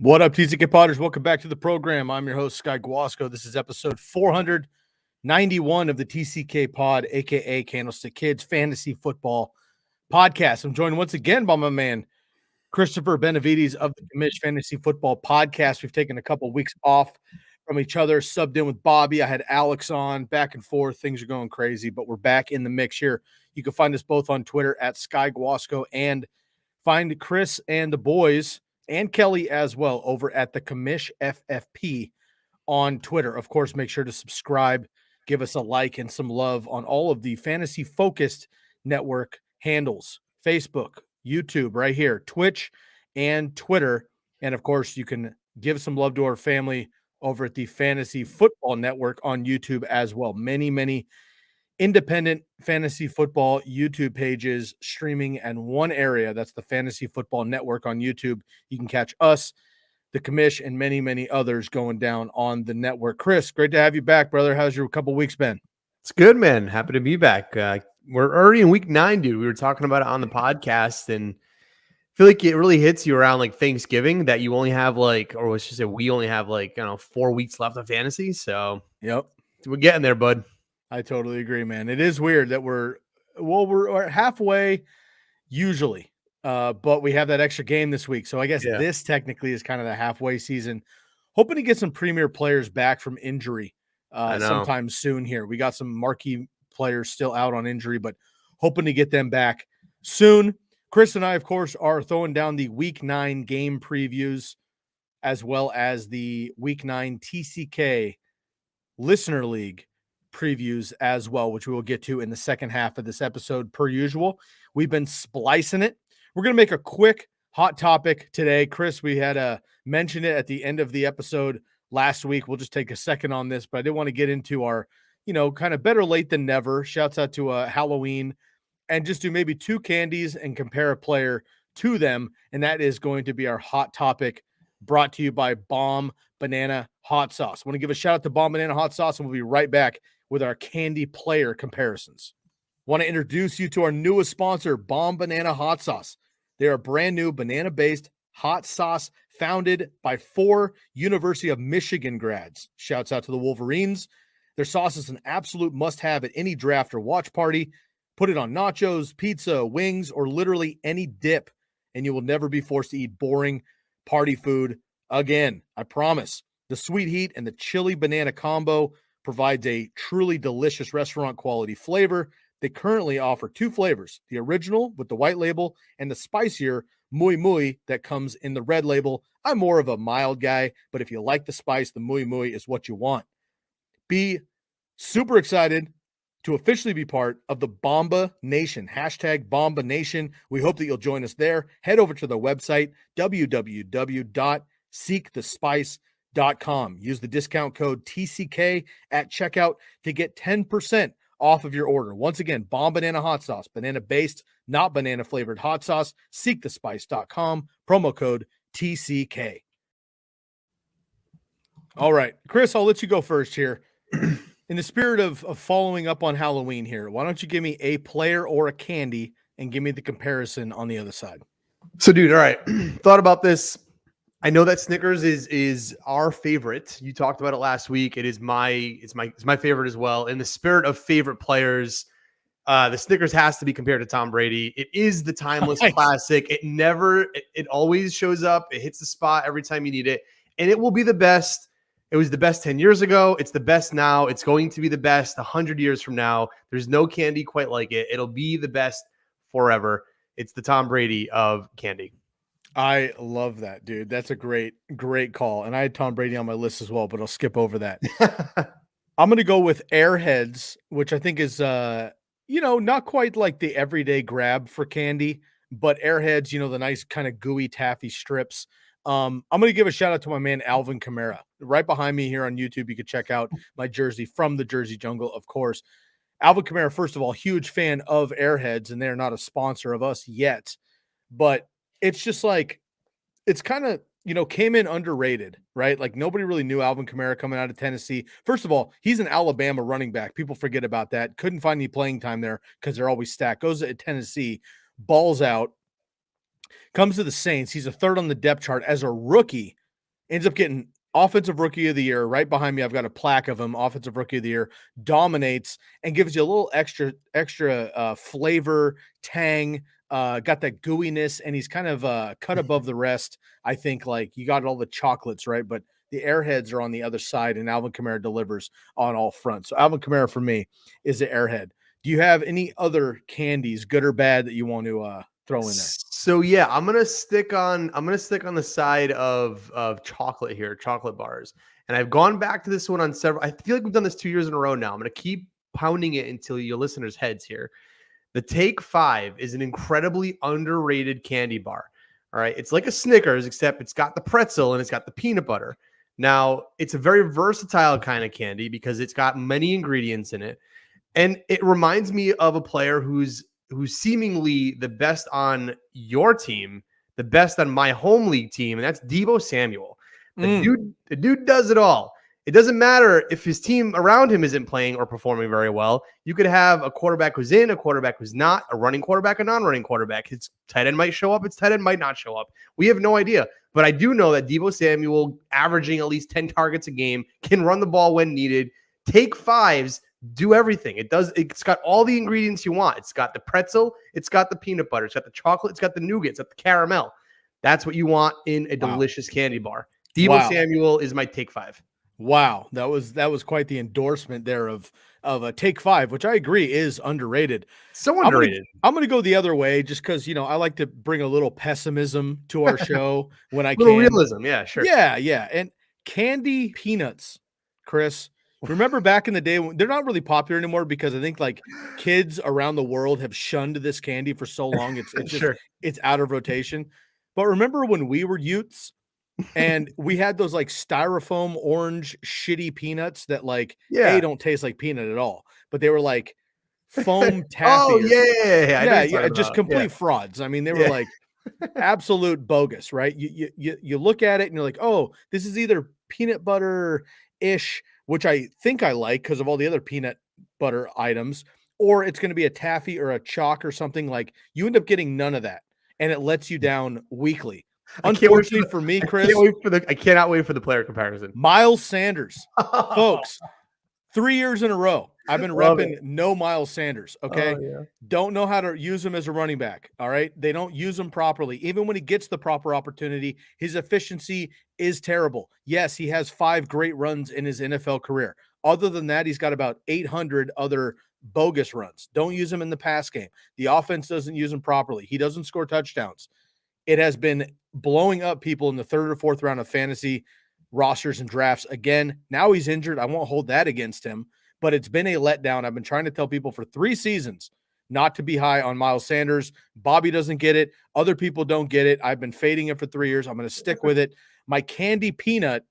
What up, TCK Potters? Welcome back to the program. I'm your host, Sky Guasco. This is episode 491 of the TCK Pod, aka Candlestick Kids Fantasy Football Podcast. I'm joined once again by my man, Christopher Benevides of the Commish Fantasy Football Podcast. We've taken a couple of weeks off from each other, subbed in with Bobby. I had Alex on, back and forth. Things are going crazy, but we're back in the mix here. You can find us both on Twitter at Sky Guasco, and find Chris and the boys and Kelly as well over at the Commish FFP on Twitter. Of course, make sure to subscribe, give us a like and some love on all of the fantasy focused network handles, Facebook, YouTube, right here, Twitch and Twitter. And of course, you can give some love to our family over at the Fantasy Football Network on YouTube as well. Many independent fantasy football YouTube pages streaming in one area. That's the Fantasy Football Network on YouTube. You can catch us, the Commish, and many others going down on the network. Chris, great to have you back, brother. How's your couple weeks been? It's good, man. Happy to be back. We're already in week 9, dude. We were talking about it on the podcast, and I feel like it really hits you around like Thanksgiving that you only have we only have 4 weeks left of fantasy. So Yep, we're getting there, bud. I totally agree, man. It is weird that we're halfway usually, but we have that extra game this week. So I guess this technically is kind of the halfway season. Hoping to get some premier players back from injury sometime soon here. We got some marquee players still out on injury, but hoping to get them back soon. Chris and I, of course, are throwing down the week 9 game previews as well as the week 9 TCK Listener League previews as well, which we will get to in the second half of this episode per usual. We've been splicing it. We're going to make a quick hot topic today. Chris, we had mentioned it at the end of the episode last week. We'll just take a second on this, but I did want to get into our, kind of better late than never. Shouts out to Halloween, and just do maybe 2 candies and compare a player to them. And that is going to be our hot topic, brought to you by Bomb Banana Hot Sauce. I want to give a shout out to Bomb Banana Hot Sauce, and we'll be right back with our candy player comparisons. Want to introduce you to our newest sponsor, Bomb Banana Hot Sauce. They are a brand new banana-based hot sauce founded by 4 University of Michigan grads. Shouts out to the Wolverines. Their sauce is an absolute must-have at any draft or watch party. Put it on nachos, pizza, wings, or literally any dip, and you will never be forced to eat boring party food again. I promise. The sweet heat and the chili banana combo provides a truly delicious restaurant quality flavor. They currently offer 2 flavors, the original with the white label and the spicier Muy Muy that comes in the red label. I'm more of a mild guy, but if you like the spice, the Muy Muy is what you want. Be super excited to officially be part of the Bomba Nation, #Bomba Nation. We hope that you'll join us there. Head over to the website, www.seekthespice.com. Use the discount code TCK at checkout to get 10% off of your order. Once again, Bomb Banana Hot Sauce, banana-based, not banana-flavored hot sauce. Seekthespice.com, promo code TCK. All right, Chris, I'll let you go first here. In the spirit of following up on Halloween here, why don't you give me a player or a candy and give me the comparison on the other side? So, dude, all right. Thought about this. I know that Snickers is our favorite. You talked about it last week. It's my favorite as well. In the spirit of favorite players, the Snickers has to be compared to Tom Brady. It is the timeless classic. It always shows up. It hits the spot every time you need it, and it will be the best. It was the best 10 years ago. It's the best now. It's going to be the best 100 years from now. There's no candy quite like it. It'll be the best forever. It's the Tom Brady of candy. I love that, dude. That's a great call. And I had Tom Brady on my list as well, but I'll skip over that. I'm going to go with Airheads, which I think is, not quite like the everyday grab for candy, but Airheads, the nice kind of gooey taffy strips. I'm going to give a shout out to my man, Alvin Kamara, right behind me here on YouTube. You can check out my jersey from the Jersey Jungle, of course. Alvin Kamara, first of all, huge fan of Airheads, and they're not a sponsor of us yet, but it's just like, it's kind of, came in underrated, right? Like nobody really knew Alvin Kamara coming out of Tennessee. First of all, he's an Alabama running back. People forget about that. Couldn't find any playing time there because they're always stacked. Goes to Tennessee, balls out, comes to the Saints. He's a 3rd on the depth chart as a rookie. ends up getting offensive rookie of the year. Right behind me, I've got a plaque of him, offensive rookie of the year, dominates and gives you a little extra flavor, tang, got that gooiness, and he's kind of cut above the rest. I think like you got all the chocolates, right? But the airheads are on the other side, and Alvin Kamara delivers on all fronts. So Alvin Kamara for me is the airhead. Do you have any other candies, good or bad, that you want to throw in there? So yeah, I'm gonna stick on the side of chocolate here, chocolate bars. And I've gone back to this one on several. I feel like we've done this 2 years in a row now. I'm gonna keep pounding it until your listeners' heads here. The Take 5 is an incredibly underrated candy bar. All right. It's like a Snickers, except it's got the pretzel and it's got the peanut butter. Now, it's a very versatile kind of candy because it's got many ingredients in it. And it reminds me of a player who's seemingly the best on your team, the best on my home league team, and that's Deebo Samuel. The dude does it all. It doesn't matter if his team around him isn't playing or performing very well. You could have a quarterback who's in, a quarterback who's not, a running quarterback, a non-running quarterback. His tight end might show up, its tight end might not show up. We have no idea. But I do know that Deebo Samuel, averaging at least 10 targets a game, can run the ball when needed. Take 5s do everything. It's got all the ingredients you want. It's got the pretzel, it's got the peanut butter, it's got the chocolate, it's got the nougat, it's got the caramel. That's what you want in a delicious candy bar. Deebo Samuel is my Take 5. Wow, that was quite the endorsement there of a Take 5, which I agree is underrated. So underrated. I'm gonna go the other way just because I like to bring a little pessimism to our show when I can. Realism, yeah, sure. Yeah. And candy peanuts, Chris. Remember back in the day when they're not really popular anymore because I think like kids around the world have shunned this candy for so long. It's just it's out of rotation. But remember when we were youths and we had those like styrofoam orange shitty peanuts that like don't taste like peanut at all, but they were like foam taffy. Oh yeah, just complete frauds. I mean, they were like absolute bogus, right? You look at it and you're like, oh, this is either peanut butter ish, which I think I like because of all the other peanut butter items, or it's going to be a taffy or a chalk or something. Like you end up getting none of that, and it lets you down weekly. Unfortunately for me, Chris, I cannot wait for the player comparison. Miles Sanders, folks, 3 years in a row, I've been repping no Miles Sanders. Okay, don't know how to use him as a running back. All right, they don't use him properly. Even when he gets the proper opportunity, his efficiency is terrible. Yes, he has 5 great runs in his NFL career. Other than that, he's got about 800 other bogus runs. Don't use him in the pass game. The offense doesn't use him properly. He doesn't score touchdowns. It has been blowing up people in the 3rd or 4th round of fantasy rosters and drafts. Again, now he's injured. I won't hold that against him, but it's been a letdown. I've been trying to tell people for 3 seasons not to be high on Miles Sanders. Bobby doesn't get it. Other people don't get it. I've been fading it for 3 years. I'm going to stick with it. My candy peanut,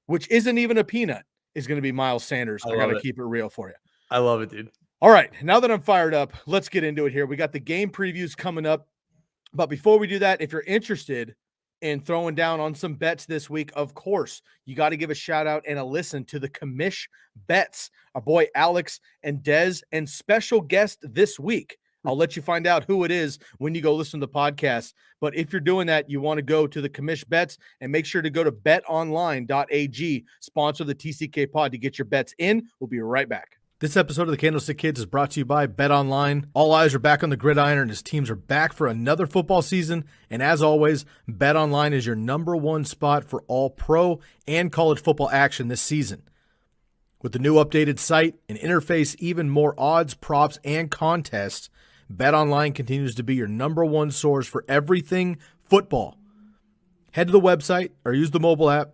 which isn't even a peanut, is going to be Miles Sanders. I got to keep it real for you. I love it, dude. All right. Now that I'm fired up, let's get into it here. We got the game previews coming up. But before we do that, if you're interested in throwing down on some bets this week, of course, you got to give a shout out and a listen to the Commish Bets, our boy Alex and Dez, and special guest this week. I'll let you find out who it is when you go listen to the podcast. But if you're doing that, you want to go to the Commish Bets and make sure to go to betonline.ag, sponsor the TCK pod to get your bets in. We'll be right back. This episode of the Candlestick Kids is brought to you by BetOnline. All eyes are back on the gridiron and his teams are back for another football season. And as always, BetOnline is your #1 spot for all pro and college football action this season. With the new updated site and interface, even more odds, props, and contests, BetOnline continues to be your #1 source for everything football. Head to the website or use the mobile app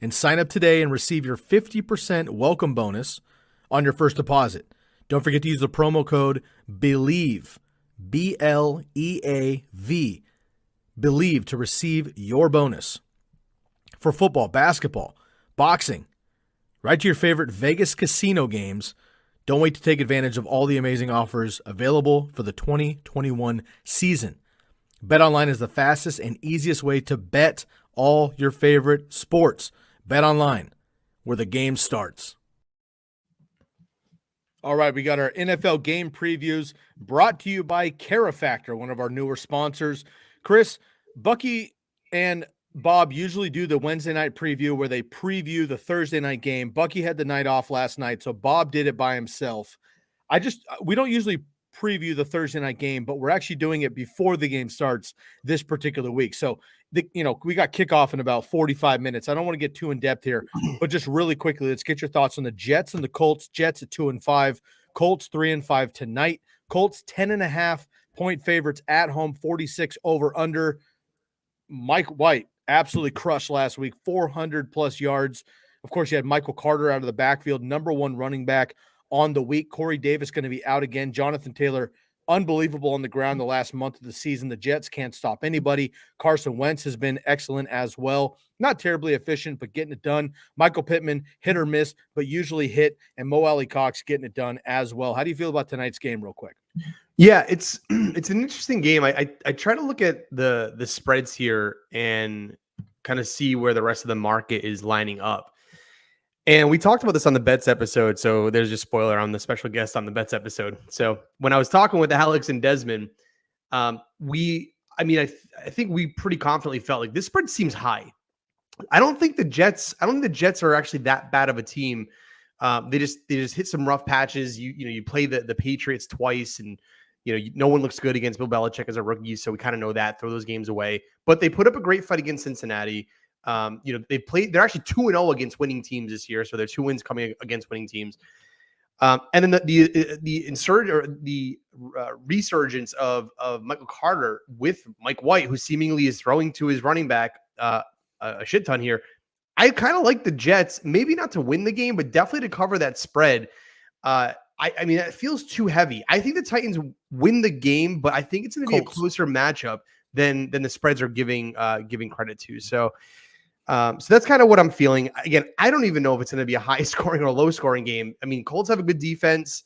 and sign up today and receive your 50% welcome bonus on your first deposit. Don't forget to use the promo code BELIEVE, BLEAV, BELIEVE to receive your bonus. For football, basketball, boxing, right to your favorite Vegas casino games. Don't wait to take advantage of all the amazing offers available for the 2021 season. BetOnline is the fastest and easiest way to bet all your favorite sports. BetOnline, where the game starts. All right, we got our NFL game previews brought to you by Carifactor, one of our newer sponsors. Chris, Bucky and Bob usually do the Wednesday night preview where they preview the Thursday night game. Bucky had the night off last night, so Bob did it by himself. We don't usually preview the Thursday night game, but we're actually doing it before the game starts this particular week. So, we got kickoff in about 45 minutes. I don't want to get too in depth here, but just really quickly, let's get your thoughts on the Jets and the Colts. Jets at 2-5, Colts 3-5 tonight. Colts 10.5-point favorites at home, 46 over under. Mike White absolutely crushed last week, 400 plus yards. Of course, you had Michael Carter out of the backfield, number one running back on the week. Corey Davis going to be out again. Jonathan Taylor, unbelievable on the ground the last month of the season. The Jets can't stop anybody. Carson Wentz has been excellent as well. Not terribly efficient, but getting it done. Michael Pittman, hit or miss, but usually hit. And Mo Alley Cox getting it done as well. How do you feel about tonight's game real quick? Yeah, it's an interesting game. I try to look at the spreads here and kind of see where the rest of the market is lining up. And we talked about this on the bets episode. So there's just spoiler on the special guest on the bets episode. So when I was talking with Alex and Desmond, I think we pretty confidently felt like this spread seems high. I don't think the Jets are actually that bad of a team. They just hit some rough patches. You play the Patriots twice, and no one looks good against Bill Belichick as a rookie, so we kind of know that. Throw those games away. But they put up a great fight against Cincinnati. They're actually 2-0 against winning teams this year, so they're 2 wins coming against winning teams. And then the resurgence of Michael Carter with Mike White, who seemingly is throwing to his running back a shit ton here. I kind of like the Jets, maybe not to win the game, but definitely to cover that spread. I mean, that feels too heavy. I think the Titans win the game, but I think it's going to be a closer matchup than the spreads are giving credit to. So that's kind of what I'm feeling. Again, I don't even know if it's going to be a high scoring or a low scoring game. I mean, Colts have a good defense,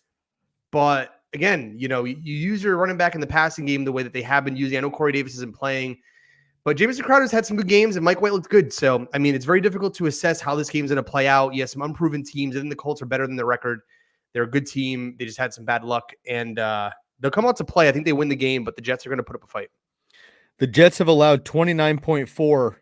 but again, you use your running back in the passing game the way that they have been using. I know Corey Davis isn't playing, but Jamison Crowder's had some good games, and Mike White looked good. So, I mean, it's very difficult to assess how this game's going to play out. Yes, some unproven teams. I think the Colts are better than their record. They're a good team. They just had some bad luck, and they'll come out to play. I think they win the game, but the Jets are going to put up a fight. The Jets have allowed 29.4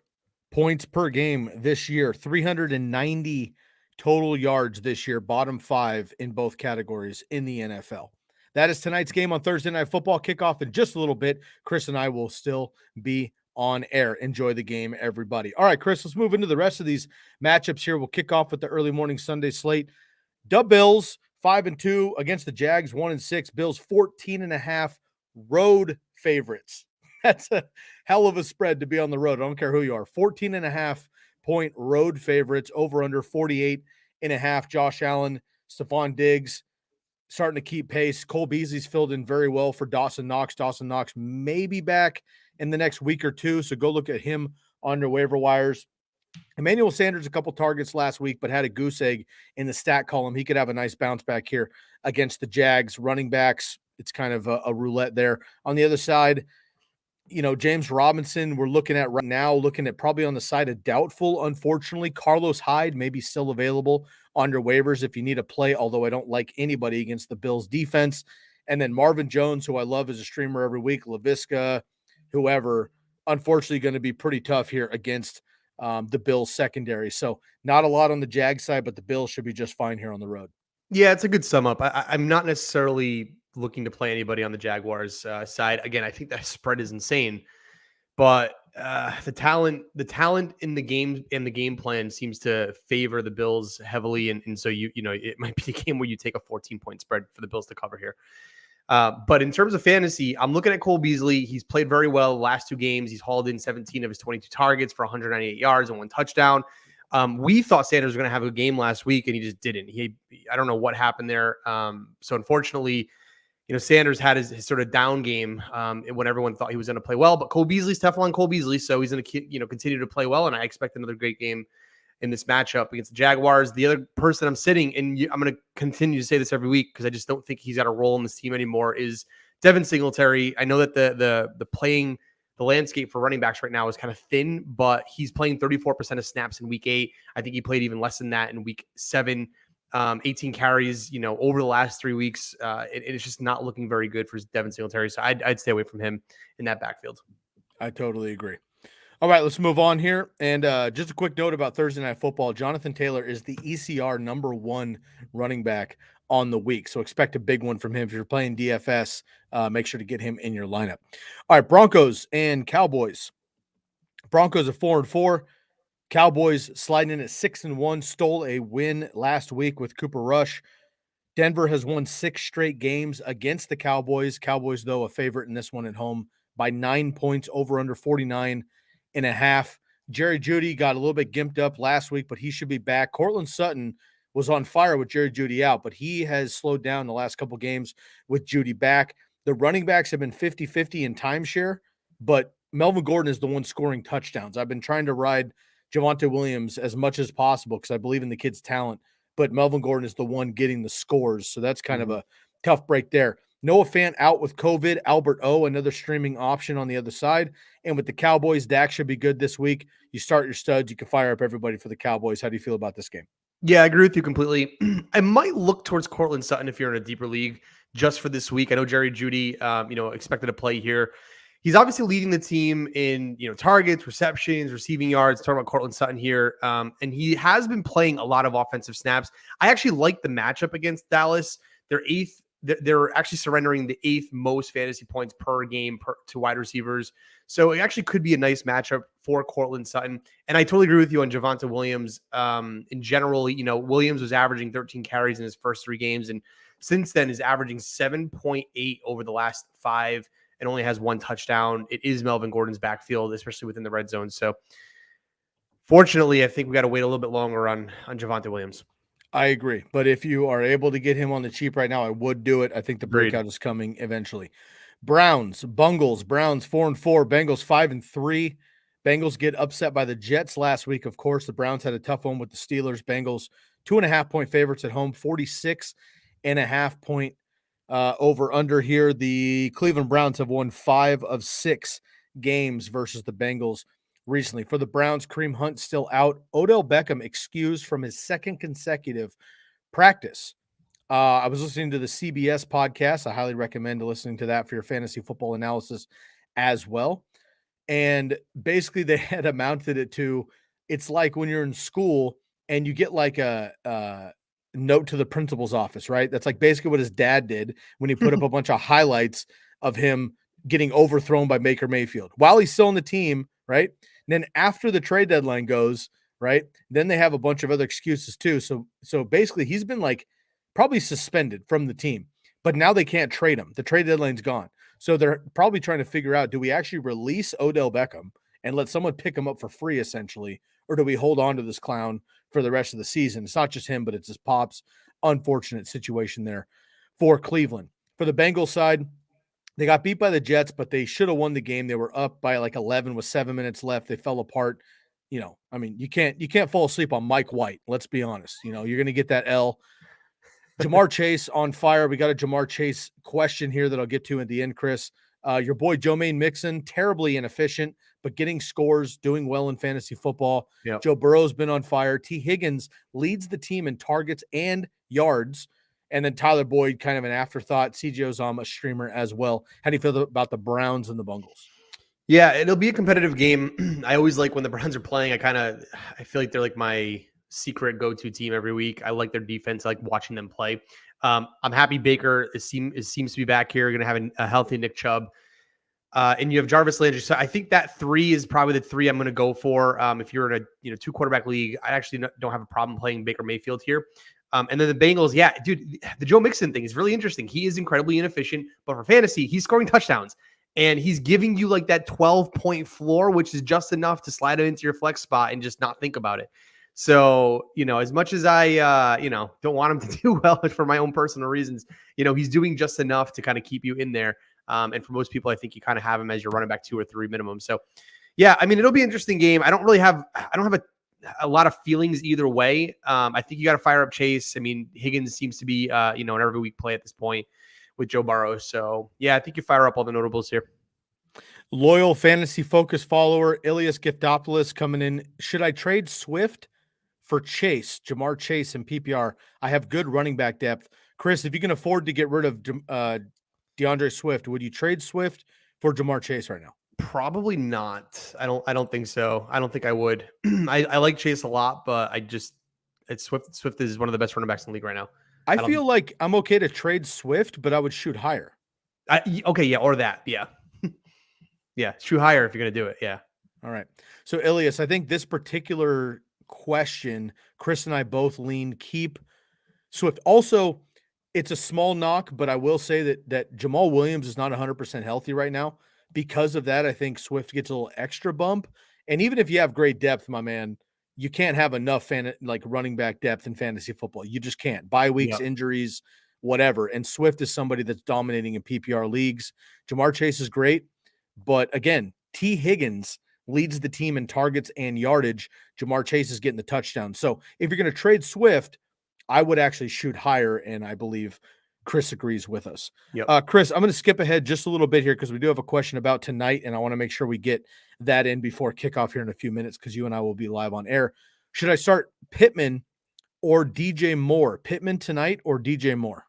points per game this year, 390 total yards this year, bottom 5 in both categories in the NFL. That is tonight's game on Thursday Night Football. Kickoff in just a little bit. Chris and I will still be on air. Enjoy the game, everybody. All right, Chris, let's move into the rest of these matchups here. We'll kick off with the early morning Sunday slate. Dub Bills 5-2 against the Jags 1-6. Bills 14.5 road favorites. That's a hell of a spread to be on the road. I don't care who you are. 14.5 point road favorites, over under 48.5. Josh Allen, Stephon Diggs starting to keep pace. Cole Beasley's filled in very well for Dawson Knox. Dawson Knox may be back in the next week or two, so go look at him on your waiver wires. Emmanuel Sanders, a couple targets last week, but had a goose egg in the stat column. He could have a nice bounce back here against the Jags. Running backs, it's kind of a roulette there. On the other side, James Robinson, we're looking at right now, probably on the side of doubtful, unfortunately. Carlos Hyde may be still available on your waivers if you need a play, although I don't like anybody against the Bills defense. And then Marvin Jones, who I love as a streamer every week, LaVisca, whoever, unfortunately going to be pretty tough here against the Bills secondary. So not a lot on the Jag side, but the Bills should be just fine here on the road. Yeah, it's a good sum up. I'm not necessarily looking to play anybody on the Jaguars side. Again, I think that spread is insane, but the talent in the game and the game plan seems to favor the Bills heavily. And so, it might be a game where you take a 14-point spread for the Bills to cover here. But in terms of fantasy, I'm looking at Cole Beasley. He's played very well the last 2 games. He's hauled in 17 of his 22 targets for 198 yards and 1 touchdown. We thought Sanders was going to have a game last week, and he just didn't. I don't know what happened there. So unfortunately, Sanders had his sort of down game when everyone thought he was going to play well. But Cole Beasley's Teflon Cole Beasley, so he's going to continue to play well, and I expect another great game in this matchup against the Jaguars. The other person I'm sitting, and I'm going to continue to say this every week because I just don't think he's got a role in this team anymore, is Devin Singletary. I know that the landscape for running backs right now is kind of thin, but he's playing 34% of snaps in week 8. I think he played even less than that in week 7. 18 carries, over the last 3 weeks. It's just not looking very good for Devin Singletary. So I'd stay away from him in that backfield. I totally agree. All right, let's move on here. And just a quick note about Thursday Night Football. Jonathan Taylor is the ECR #1 running back on the week. So expect a big one from him. If you're playing DFS, make sure to get him in your lineup. All right, Broncos and Cowboys. Broncos are 4-4. Cowboys sliding in at 6-1, stole a win last week with Cooper Rush. Denver has won 6 straight games against the Cowboys. Cowboys, though, a favorite in this one at home by 9 points, over under 49.5. Jerry Jeudy got a little bit gimped up last week, but he should be back. Cortland Sutton was on fire with Jerry Jeudy out, but he has slowed down the last couple games with Jeudy back. The running backs have been 50-50 in timeshare, but Melvin Gordon is the one scoring touchdowns. I've been trying to ride Javonte Williams as much as possible because I believe in the kid's talent, but Melvin Gordon is the one getting the scores. So that's kind of a tough break there. Noah Fant out with COVID. Albert O, another streaming option on the other side. And with the Cowboys, Dak should be good this week. You start your studs. You can fire up everybody for the Cowboys. How do you feel about this game? Yeah, I agree with you completely. I might look towards Cortland Sutton if you're in a deeper league just for this week. I know Jerry Jeudy, expected to play here. He's obviously leading the team in, targets, receptions, receiving yards. Talking about Cortland Sutton here. And he has been playing a lot of offensive snaps. I actually like the matchup against Dallas. They're actually surrendering the 8th most fantasy points per game to wide receivers. So it actually could be a nice matchup for Cortland Sutton. And I totally agree with you on Javonte Williams. In general, Williams was averaging 13 carries in his first 3 games. And since then is averaging 7.8 over the last 5 and only has 1 touchdown. It is Melvin Gordon's backfield, especially within the red zone. So fortunately, I think we got to wait a little bit longer on Javonte Williams. I agree. But if you are able to get him on the cheap right now, I would do it. I think the breakout is coming eventually. Browns, Bengals, Browns 4-4, Bengals 5-3. Bengals get upset by the Jets last week. Of course, the Browns had a tough one with the Steelers. Bengals 2.5-point favorites at home, 46.5-point over under here. The Cleveland Browns have won 5 of 6 games versus the Bengals recently. For the Browns, Kareem Hunt still out. Odell Beckham excused from his 2nd consecutive practice. I was listening to the CBS podcast. I highly recommend listening to that for your fantasy football analysis as well. And basically they had amounted it to, it's like when you're in school and you get like a note to the principal's office, right? That's like basically what his dad did when he put up a bunch of highlights of him getting overthrown by Baker Mayfield while he's still on the team, right? And then after the trade deadline goes, right, then they have a bunch of other excuses too. So basically he's been like probably suspended from the team, but now they can't trade him. The trade deadline's gone. So they're probably trying to figure out, do we actually release Odell Beckham and let someone pick him up for free essentially, or do we hold on to this clown for the rest of the season? It's not just him, but it's his pops. Unfortunate situation there for Cleveland. For the Bengals side, they got beat by the Jets, but they should have won the game. They were up by like 11 with 7 minutes left. They fell apart. You can't fall asleep on Mike White. Let's be honest. You're going to get that L. Jamar Chase on fire. We got a Jamar Chase question here that I'll get to at the end, Chris. Your boy Joe Mixon, terribly inefficient, but getting scores, doing well in fantasy football. Yep. Joe Burrow's been on fire. T. Higgins leads the team in targets and yards. And then Tyler Boyd, kind of an afterthought. CJ Uzomah, a streamer as well. How do you feel about the Browns and the Bengals? Yeah, it'll be a competitive game. I always like when the Browns are playing. I feel like they're like my secret go-to team every week. I like their defense. I like watching them play. I'm happy Baker seems to be back here. You're going to have a healthy Nick Chubb. And you have Jarvis Landry. So I think that 3 is probably the 3 I'm going to go for. If you're in a 2-quarterback league, I actually don't have a problem playing Baker Mayfield here. And then the Bengals, yeah, dude, the Joe Mixon thing is really interesting. He is incredibly inefficient, but for fantasy, he's scoring touchdowns. And he's giving you like that 12-point floor, which is just enough to slide it into your flex spot and just not think about it. So, as much as I, don't want him to do well for my own personal reasons, he's doing just enough to kind of keep you in there. And for most people, I think you kind of have him as your running back 2 or 3 minimum. So, yeah, I mean, it'll be an interesting game. I don't have a lot of feelings either way. I think you got to fire up Chase. I mean, Higgins seems to be, an every week play at this point with Joe Burrow. So, yeah, I think you fire up all the notables here. Loyal fantasy focus follower, Ilias Giftopoulos coming in. Should I trade Swift for Chase, Jamar Chase and PPR? I have good running back depth. Chris, if you can afford to get rid of DeAndre Swift, would you trade Swift for Jamar Chase right now? Probably not. I don't think so. I don't think I would. I like Chase a lot, but it's Swift. Swift is one of the best running backs in the league right now. I I don't. feel like I'm okay to trade Swift, but I would shoot higher. Okay, yeah, or that, yeah, yeah. Shoot higher if you're gonna do it. Yeah. All right. So, Ilias, I think this particular question, Chris and I both lean keep Swift. Also, it's a small knock, but I will say that Jamal Williams is not 100% healthy right now. Because of that, I think Swift gets a little extra bump. And even if you have great depth, my man, you can't have enough running back depth in fantasy football. You just can't. Bye weeks, Yep. injuries, whatever. And Swift is somebody that's dominating in PPR leagues. Jamar Chase is great, but again, T. Higgins leads the team in targets and yardage. Jamar Chase is getting the touchdown. So if you're going to trade Swift, I would actually shoot higher, and I believe Chris agrees with us. Yep. Chris, I'm going to skip ahead just a little bit here because we do have a question about tonight, and I want to make sure we get that in before kickoff here in a few minutes because you and I will be live on air. Should I start Pittman or DJ Moore? Pittman tonight or DJ Moore?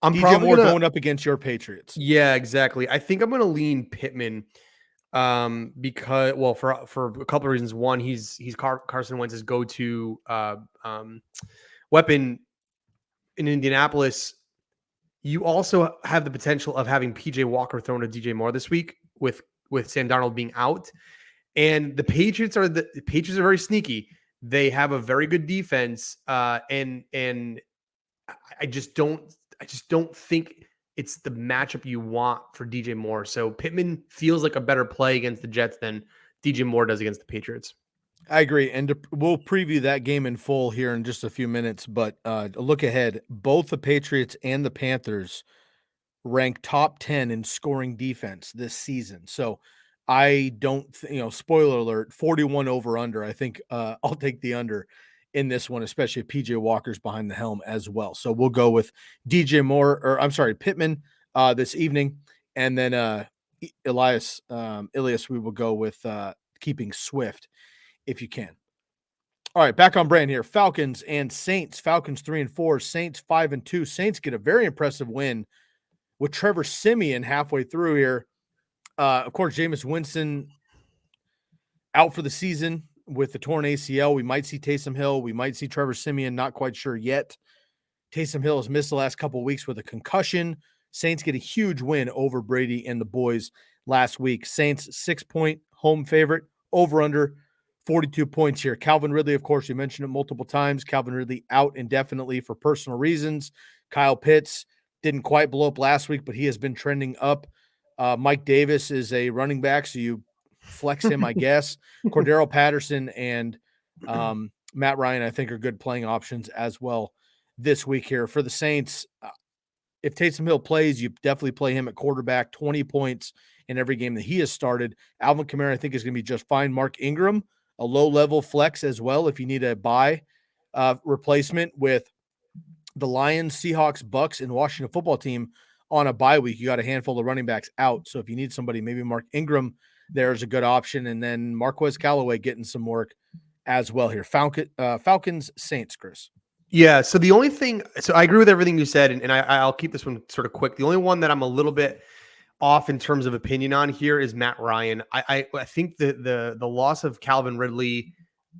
I'm DJ probably Moore going up against your Patriots. Yeah, exactly. I think I'm gonna lean Pittman, because for a couple of reasons. One, he's Carson Wentz's go-to weapon in Indianapolis. You also have the potential of having PJ Walker thrown to DJ Moore this week with Sam Darnold being out. And the Patriots are very sneaky. They have a very good defense, and I just don't think it's the matchup you want for DJ Moore. So Pittman feels like a better play against the Jets than DJ Moore does against the Patriots. I agree, and we'll preview that game in full here in just a few minutes. But look ahead, both the Patriots and the Panthers rank top 10 in scoring defense this season. So I don't, spoiler alert, 41 over under. I think I'll take the under in this one, especially if PJ Walker's behind the helm as well. So we'll go with DJ Moore, or I'm sorry, Pittman this evening. And then Ilias, we will go with keeping Swift if you can. All right, back on brand here. Falcons and Saints. Falcons 3-4, Saints 5-2. Saints get a very impressive win with Trevor Siemian halfway through here. Of course, Jameis Winston out for the season with the torn ACL. We might see Taysom Hill. We might see Trevor Siemian. Not quite sure yet. Taysom Hill has missed the last couple of weeks with a concussion. Saints get a huge win over Brady and the boys last week. Saints 6-point home favorite, over under 42 points here. Calvin Ridley, of course, you mentioned it multiple times. Calvin Ridley out indefinitely for personal reasons. Kyle Pitts didn't quite blow up last week, but he has been trending up. Mike Davis is a running back, so you flex him, I guess. Cordero Patterson and Matt Ryan, I think, are good playing options as well this week here. For the Saints, if Taysom Hill plays, you definitely play him at quarterback, 20 points in every game that he has started. Alvin Kamara, I think, is going to be just fine. Mark Ingram, a low-level flex as well if you need a buy replacement with the Lions, Seahawks, Bucks, and Washington football team on a bye week. You got a handful of running backs out. So if you need somebody, maybe Mark Ingram there is a good option. And then Marquez Callaway getting some work as well here. Falcons, Saints, Chris. Yeah. So the only thing, so I agree with everything you said, and I'll keep this one sort of quick. The only one that I'm a little bit off in terms of opinion on here is Matt Ryan. I think the loss of Calvin Ridley,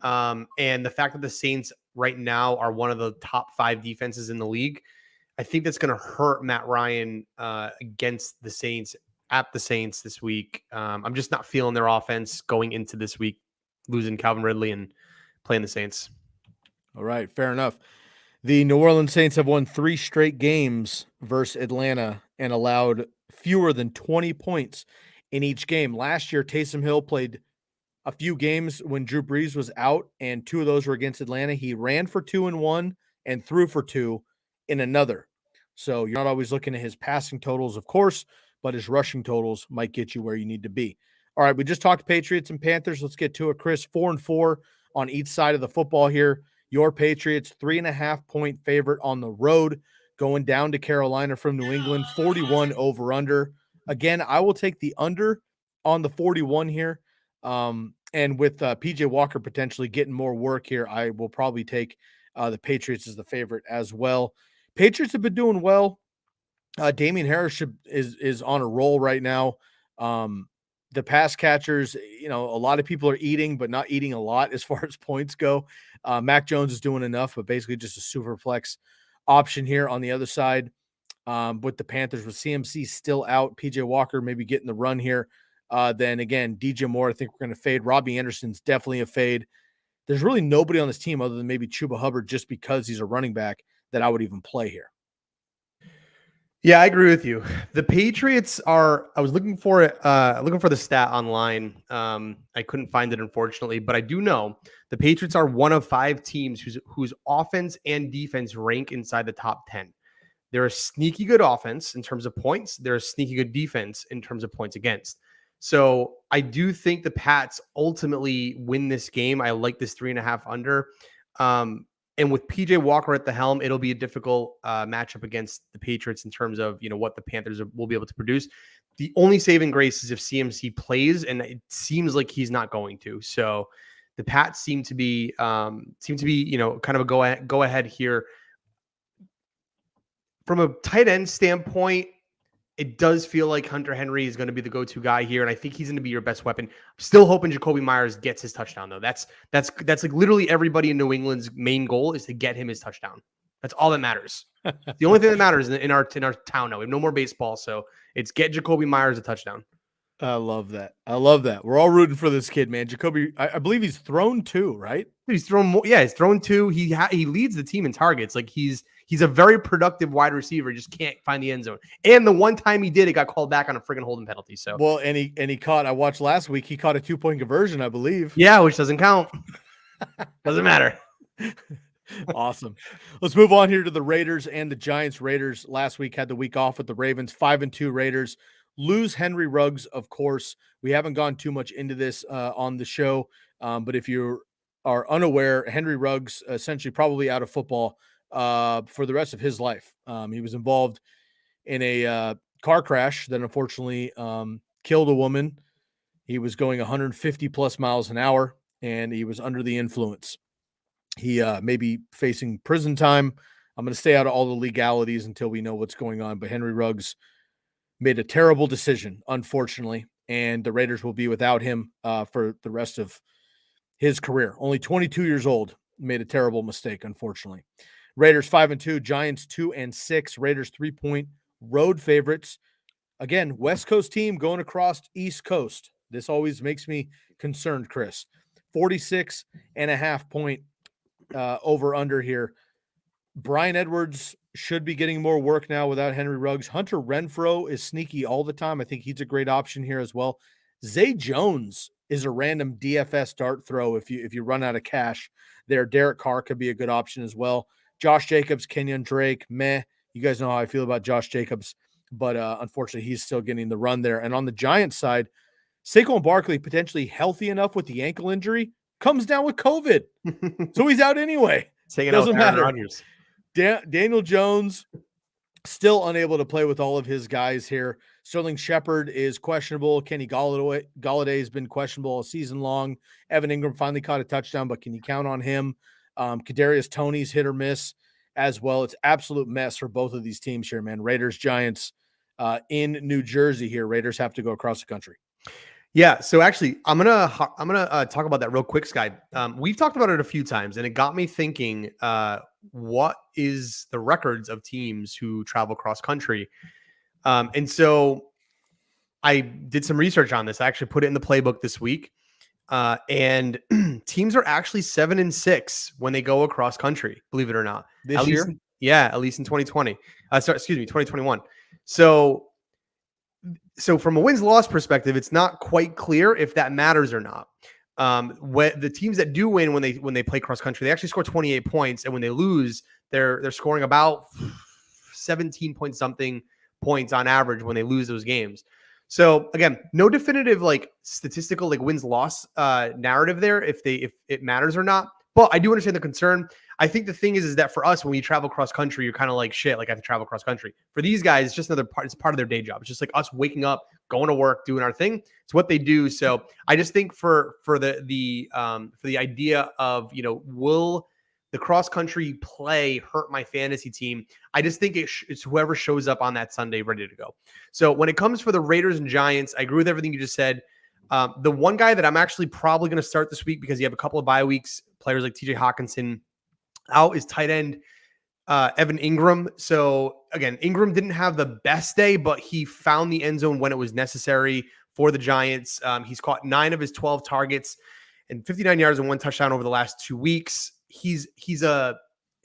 and the fact that the Saints right now are one of the top 5 defenses in the league, I think that's going to hurt Matt Ryan against the Saints at the Saints this week. I'm just not feeling their offense going into this week, losing Calvin Ridley and playing the Saints. All right, fair enough. The New Orleans Saints have won 3 straight games versus Atlanta and allowed fewer than 20 points in each game. Last year, Taysom Hill played a few games when Drew Brees was out, and 2 of those were against Atlanta. He ran for 2 in one and threw for 2 in another. So you're not always looking at his passing totals, of course, but his rushing totals might get you where you need to be. All right, we just talked Patriots and Panthers. Let's get to it, Chris. 4-4 on each side of the football here. Your Patriots, 3.5-point favorite on the road, going down to Carolina from New England, 41 over under. Again, I will take the under on the 41 here. And with PJ Walker potentially getting more work here, I will probably take the Patriots as the favorite as well. Patriots have been doing well. Damian Harris is on a roll right now. The pass catchers, a lot of people are eating, but not eating a lot as far as points go. Mac Jones is doing enough, but basically just a super flex option here on the other side. With the Panthers, with CMC still out, PJ Walker maybe getting the run here. Then again, DJ Moore, I think we're going to fade. Robbie Anderson's definitely a fade. There's really nobody on this team other than maybe Chuba Hubbard, just because he's a running back, that I would even play here. Yeah, I agree with you. The Patriots are. I was looking for it. Looking for the stat online. I couldn't find it, unfortunately, but I do know the Patriots are one of 5 teams whose offense and defense rank inside the top 10. They're a sneaky good offense in terms of points. They're a sneaky good defense in terms of points against. So I do think the Pats ultimately win this game. I like this 3.5 under. And with PJ Walker at the helm, it'll be a difficult matchup against the Patriots in terms of, what the Panthers will be able to produce. The only saving grace is if CMC plays, and it seems like he's not going to. So the Pats seem to be, kind of a go ahead here. From a tight end standpoint, it does feel like Hunter Henry is going to be the go-to guy here, and I think he's going to be your best weapon. I'm still hoping Jacoby Myers gets his touchdown, though. That's like literally everybody in New England's main goal is to get him his touchdown. That's all that matters. The only thing that matters in our town now. We have no more baseball, so it's get Jacoby Myers a touchdown. I love that. We're all rooting for this kid, man. Jacoby, I believe he's thrown 2, right? He's thrown more. Yeah, he's thrown 2. He leads the team in targets. Like he's a very productive wide receiver. Just can't find the end zone. And the one time he did, it got called back on a friggin' holding penalty. So and he caught. I watched last week. He caught a 2-point conversion, I believe. Yeah, which doesn't count. Doesn't matter. Awesome. Let's move on here to the Raiders and the Giants. Raiders last week had the week off with the Ravens. 5-2 Raiders. Lose Henry Ruggs, of course. We haven't gone too much into this on the show, but if you are unaware, Henry Ruggs essentially probably out of football for the rest of his life. He was involved in a car crash that unfortunately killed a woman. He was going 150 plus miles an hour, and he was under the influence. He may be facing prison time. I'm going to stay out of all the legalities until we know what's going on, but Henry Ruggs made a terrible decision, unfortunately, and the Raiders will be without him for the rest of his career. Only 22 years old, made a terrible mistake, unfortunately. Raiders 5-2, Giants 2-6, Raiders 3-point road favorites. Again, West Coast team going across East Coast. This always makes me concerned, Chris. 46.5 point over under here. Bryan Edwards should be getting more work now without Henry Ruggs. Hunter Renfrow is sneaky all the time. I think he's a great option here as well. Zay Jones is a random DFS dart throw if you run out of cash there. Derek Carr could be a good option as well. Josh Jacobs, Kenyon Drake, meh. You guys know how I feel about Josh Jacobs, but unfortunately he's still getting the run there. And on the Giants side, Saquon Barkley, potentially healthy enough with the ankle injury, comes down with COVID. So he's out anyway. Doesn't matter. Daniel Jones still unable to play with all of his guys here. Sterling Shepard is questionable. Kenny Golladay has been questionable all season long. Evan Ingram finally caught a touchdown, but can you count on him? Kadarius Toney's hit or miss as well. It's absolute mess for both of these teams here, man. Raiders, Giants in New Jersey here. Raiders have to go across the country. Yeah, so actually, I'm gonna talk about that real quick, Sky. We've talked about it a few times, and it got me thinking: what is the records of teams who travel cross country? And so I did some research on this. I actually put it in the playbook this week, and teams are actually 7-6 when they go across country. Believe it or not, this year, at least in 2020. 2021. So from a wins-loss perspective, it's not quite clear if that matters or not. When the teams that do win when they play cross country, they actually score 28 points, and when they lose, they're scoring about 17 point something points on average when they lose those games. So again, no definitive statistical wins-loss narrative there if it matters or not. But I do understand the concern. I think the thing is that for us, when we travel cross country, you're kind of like, shit, I have to travel cross country. For these guys, it's just another part. It's part of their day job. It's just like us waking up, going to work, doing our thing. It's what they do. So I just think for the idea of, will the the cross country play hurt my fantasy team. I just think it's whoever shows up on that Sunday ready to go. So when it comes for the Raiders and Giants, I agree with everything you just said. The one guy that I'm actually probably going to start this week because you have a couple of bye weeks, players like TJ Hawkinson out, is tight end Evan Ingram. So again, Ingram didn't have the best day, but he found the end zone when it was necessary for the Giants. He's caught 9 of his 12 targets and 59 yards and 1 touchdown over the last 2 weeks. He's a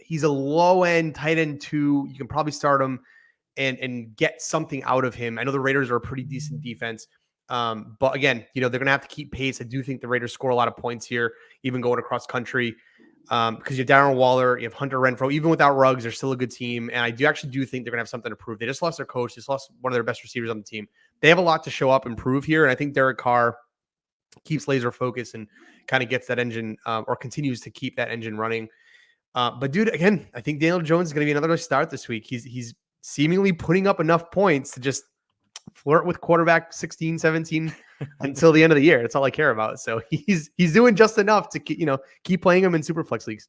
low end tight end 2. You can probably start him and get something out of him. I know the Raiders are a pretty decent defense. But again, they're going to have to keep pace. I do think the Raiders score a lot of points here, even going across country. Because you have Darren Waller, you have Hunter Renfrow. Even without Ruggs, they're still a good team. And I do think they're going to have something to prove. They just lost their coach. They just lost one of their best receivers on the team. They have a lot to show up and prove here. And I think Derek Carr keeps laser focus and kind of gets that engine or continues to keep that engine running. But dude, again, I think Daniel Jones is going to be another start this week. He's seemingly putting up enough points to just flirt with quarterback 16, 17 until the end of the year. That's all I care about. So he's doing just enough to keep playing him in Superflex leagues.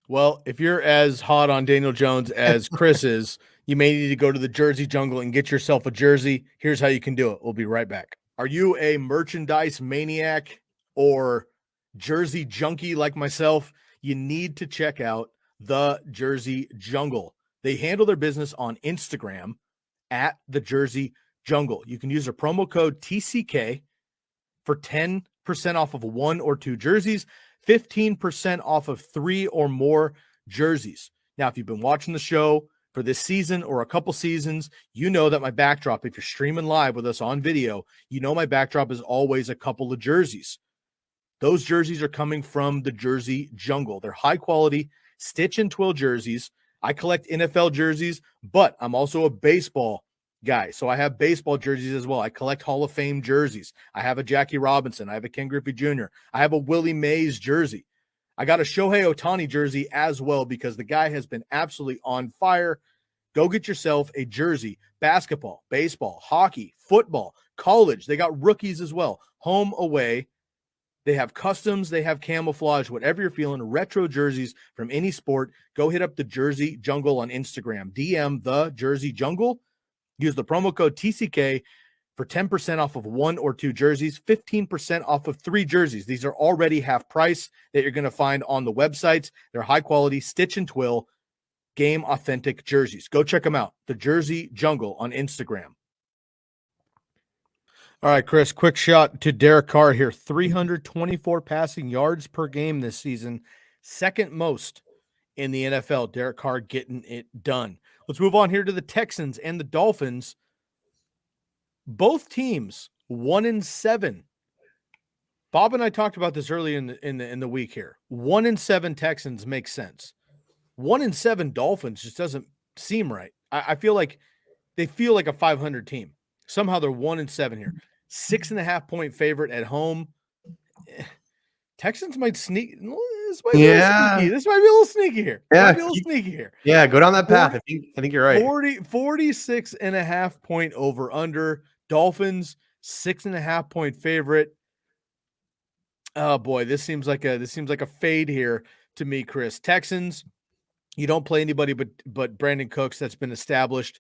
Well, if you're as hot on Daniel Jones as Chris is, you may need to go to the Jersey Jungle and get yourself a jersey. Here's how you can do it. We'll be right back. Are you a merchandise maniac or jersey junkie like myself? You need to check out the Jersey Jungle. They handle their business on Instagram at the Jersey Jungle. You can use their promo code TCK for 10% off of 1 or 2 jerseys, 15% off of 3 or more jerseys. Now, if you've been watching the show for this season or a couple seasons, you know that my backdrop, if you're streaming live with us on video, you know my backdrop is always a couple of jerseys. Those jerseys are coming from the Jersey Jungle. They're high quality stitch and twill jerseys. I collect NFL jerseys, but I'm also a baseball guy. So I have baseball jerseys as well. I collect Hall of Fame jerseys. I have a Jackie Robinson. I have a Ken Griffey Jr. I have a Willie Mays jersey. I got a Shohei Ohtani jersey as well because the guy has been absolutely on fire. Go get yourself a jersey. Basketball, baseball, hockey, football, college. They got rookies as well. Home, away. They have customs. They have camouflage. Whatever you're feeling, retro jerseys from any sport. Go hit up the Jersey Jungle on Instagram. DM the Jersey Jungle. Use the promo code TCK for 10% off of 1 or 2 jerseys, 15% off of 3 jerseys. These are already half price that you're going to find on the websites. They're high quality, stitch and twill, game authentic jerseys. Go check them out. The Jersey Jungle on Instagram. All right, Chris, quick shot to Derek Carr here. 324 passing yards per game this season, second most in the NFL. Derek Carr getting it done. Let's move on here to the Texans and the Dolphins. Both teams 1-7. Bob and I talked about this early in the week here. 1-7 Texans makes sense. 1-7 Dolphins just doesn't seem right. I feel like they feel like a 500 team. Somehow they're 1-7 here. 6.5 point favorite at home. Texans might sneak. This might be a little sneaky. This might be a little sneaky here. Yeah, be a little sneaky here. Yeah, go down that path. I think you're right. 46.5 point over under. Dolphins 6.5 point favorite. Oh boy, this seems like a fade here to me, Chris. Texans, you don't play anybody but Brandon Cooks. That's been established.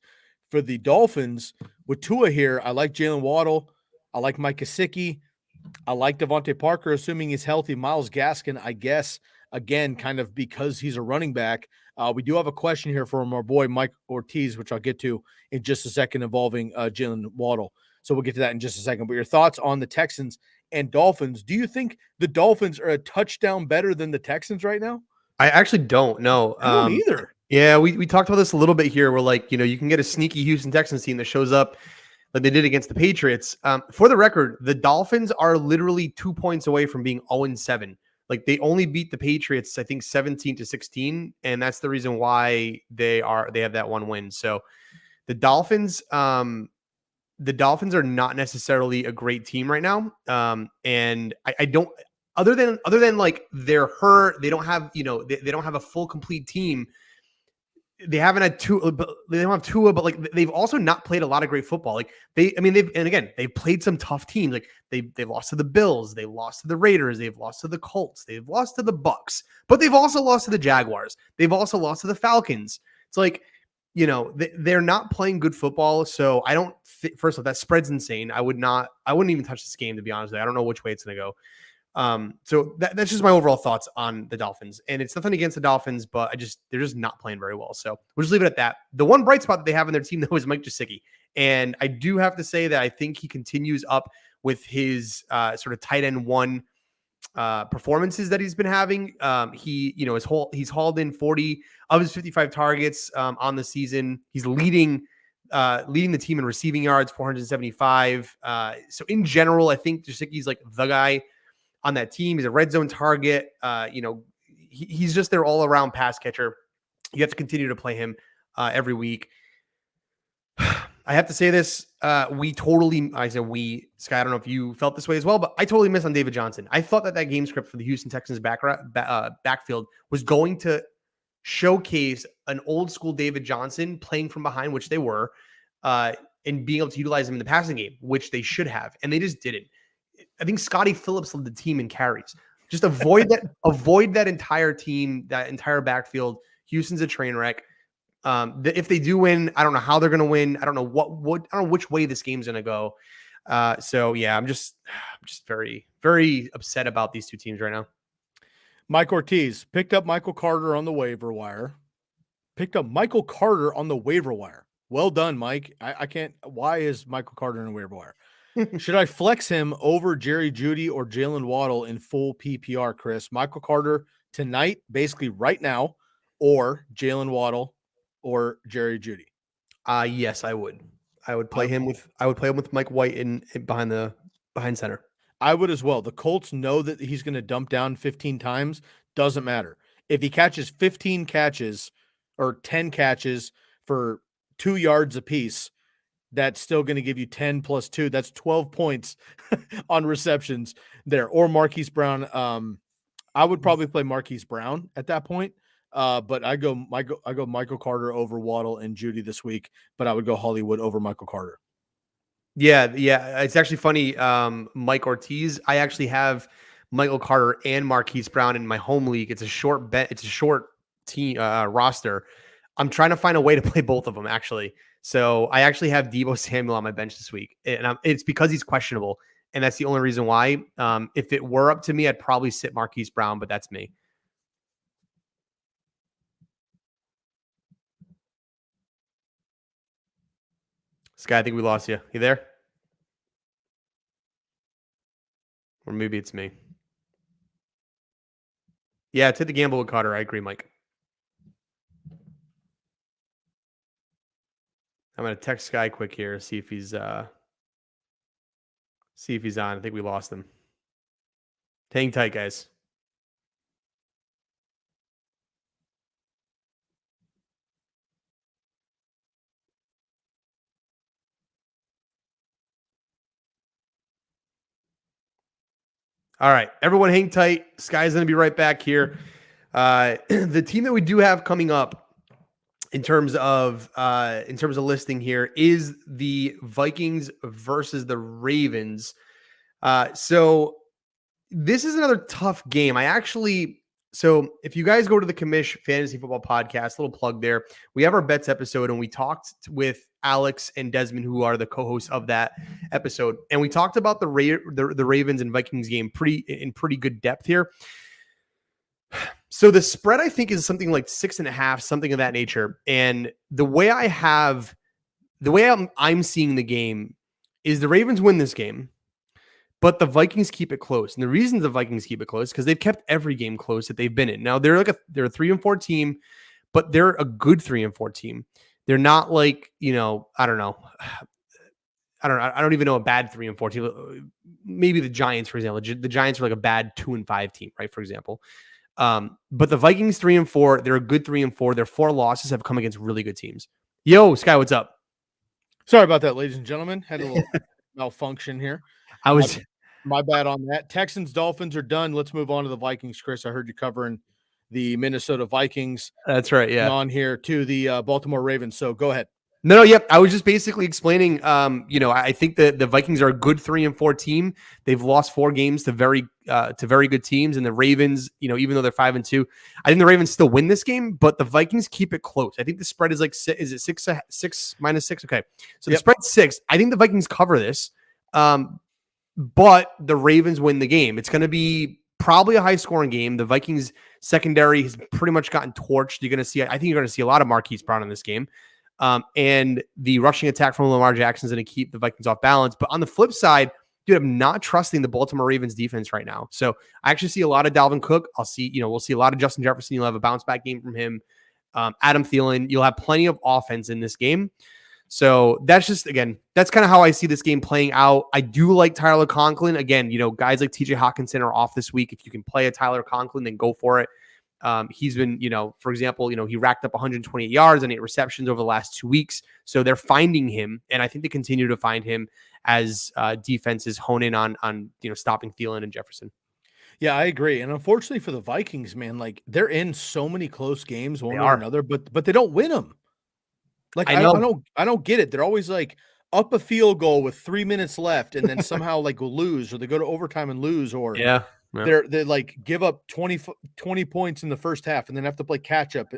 For the Dolphins, with Tua here, I like Jalen Waddle. I like Mike Gesicki. I like Devontae Parker, assuming he's healthy. Myles Gaskin, I guess, again, kind of because he's a running back. We do have a question here from our boy Mike Ortiz, which I'll get to in just a second, involving Jalen Waddle. So we'll get to that in just a second. But your thoughts on the Texans and Dolphins? Do you think the Dolphins are a touchdown better than the Texans right now? I actually don't know. I don't either. Yeah, we talked about this a little bit here. Where you can get a sneaky Houston Texans team that shows up like they did against the Patriots. For the record, the Dolphins are literally 2 points away from being 0-7. Like they only beat the Patriots, I think 17-16, and that's the reason why they have that one win. So the Dolphins are not necessarily a great team right now. And I don't, other than like they're hurt, they don't have, they don't have a full complete team. they haven't had Tua, but they don't have Tua, but like they've also not played a lot of great football. Like they've played some tough teams. Like they've lost to the Bills, they've lost to the Raiders, they've lost to the Colts, they've lost to the Bucks, but they've also lost to the Jaguars. They've also lost to the Falcons. It's like, they're not playing good football. So I don't. First off, that spread's insane. I wouldn't even touch this game, to be honest with you. I don't know which way it's going to go. So that's just my overall thoughts on the Dolphins, and it's nothing against the Dolphins, but they're just not playing very well. So we'll just leave it at that. The one bright spot that they have in their team though is Mike Gesicki, and I do have to say that I think he continues up with his sort of tight end one performances that he's been having. He's hauled in 40 of his 55 targets on the season. He's leading the team in receiving yards, 475. So in general, I think Gesicki's like the guy on that team. He's a red zone target. He's just their all around pass catcher. You have to continue to play him every week. I have to say this. Sky, I don't know if you felt this way as well, but I totally missed on David Johnson. I thought that game script for the Houston Texans backfield was going to showcase an old school David Johnson playing from behind, which they were, and being able to utilize him in the passing game, which they should have. And they just didn't. I think Scotty Phillips led the team in carries. Just avoid that entire team, that entire backfield. Houston's a train wreck. If they do win, I don't know how they're going to win. I don't know I don't know which way this game's going to go. So yeah, I'm just very, very upset about these two teams right now. Mike Ortiz picked up Michael Carter on the waiver wire. Well done, Mike. I can't. Why is Michael Carter on the waiver wire? Should I flex him over Jerry Jeudy or Jalen Waddle in full PPR, Chris? Michael Carter tonight, basically right now, or Jalen Waddle or Jerry Jeudy? Yes, I would. I would play him with Mike White in behind center. I would as well. The Colts know that he's going to dump down 15 times. Doesn't matter. If he catches 15 catches or 10 catches for 2 yards apiece, that's still going to give you 10 plus 2. That's 12 points on receptions there. Or Marquise Brown. I would probably play Marquise Brown at that point. But I go Michael Carter over Waddle and Jeudy this week, but I would go Hollywood over Michael Carter. Yeah. It's actually funny. Mike Ortiz, I actually have Michael Carter and Marquise Brown in my home league. It's a short bet. It's a short team roster. I'm trying to find a way to play both of them actually. So I actually have Deebo Samuel on my bench this week, and it's because he's questionable, and that's the only reason why. If it were up to me, I'd probably sit Marquise Brown, but that's me. Sky, I think we lost you. You there? Or maybe it's me. Yeah, take the gamble with Carter. I agree, Mike. I'm going to text Sky quick here, see if he's on. I think we lost him. Hang tight, guys. All right, everyone hang tight. Sky's going to be right back here. The team that we do have coming up in terms of listing here is the Vikings versus the Ravens. So this is another tough game. So if you guys go to the Commish Fantasy Football Podcast, little plug there, we have our bets episode, and we talked with Alex and Desmond, who are the co-hosts of that episode, and we talked about the Ravens and Vikings game in pretty good depth here. So the spread, I think, is something like 6.5, something of that nature. And the way I'm seeing the game is the Ravens win this game, but the Vikings keep it close. And the reason the Vikings keep it close is because they've kept every game close that they've been in. Now they're a 3-4 team, but they're a good 3-4 team. They're not like, I don't even know a bad 3-4 team. Maybe the Giants, for example. The Giants are like a bad 2-5 team, right? For example. But the Vikings 3-4, they're a good 3-4. Their 4 losses have come against really good teams. Yo, Sky, what's up? Sorry about that, ladies and gentlemen. Had a little malfunction here. My bad on that. Texans, Dolphins are done. Let's move on to the Vikings, Chris. I heard you covering the Minnesota Vikings. That's right. Yeah. On here to the Baltimore Ravens. So go ahead. No, yep. I was just basically explaining, I think that the Vikings are a good 3-4 team. They've lost 4 games to very good teams. And the Ravens, even though they're 5-2, I think the Ravens still win this game, but the Vikings keep it close. I think the spread is is it 6 -6? Okay. So the spread's 6. I think the Vikings cover this. But the Ravens win the game. It's going to be probably a high scoring game. The Vikings secondary has pretty much gotten torched. I think you're going to see a lot of Marquise Brown in this game. And the rushing attack from Lamar Jackson is going to keep the Vikings off balance. But on the flip side, dude, I'm not trusting the Baltimore Ravens defense right now. So I actually see a lot of Dalvin Cook. We'll see a lot of Justin Jefferson. You'll have a bounce back game from him. Adam Thielen. You'll have plenty of offense in this game. So that's kind of how I see this game playing out. I do like Tyler Conklin. Again, guys like TJ Hawkinson are off this week. If you can play a Tyler Conklin, then go for it. He's been, for example, he racked up 128 yards and 8 receptions over the last 2 weeks. So they're finding him. And I think they continue to find him as defenses hone in on stopping Thielen and Jefferson. Yeah, I agree. And unfortunately for the Vikings, man, like they're in so many close games one way or another, but they don't win them. Like I don't get it. They're always like up a field goal with 3 minutes left and then somehow like lose, or they go to overtime and lose, or they like give up 20 points in the first half and then have to play catch up.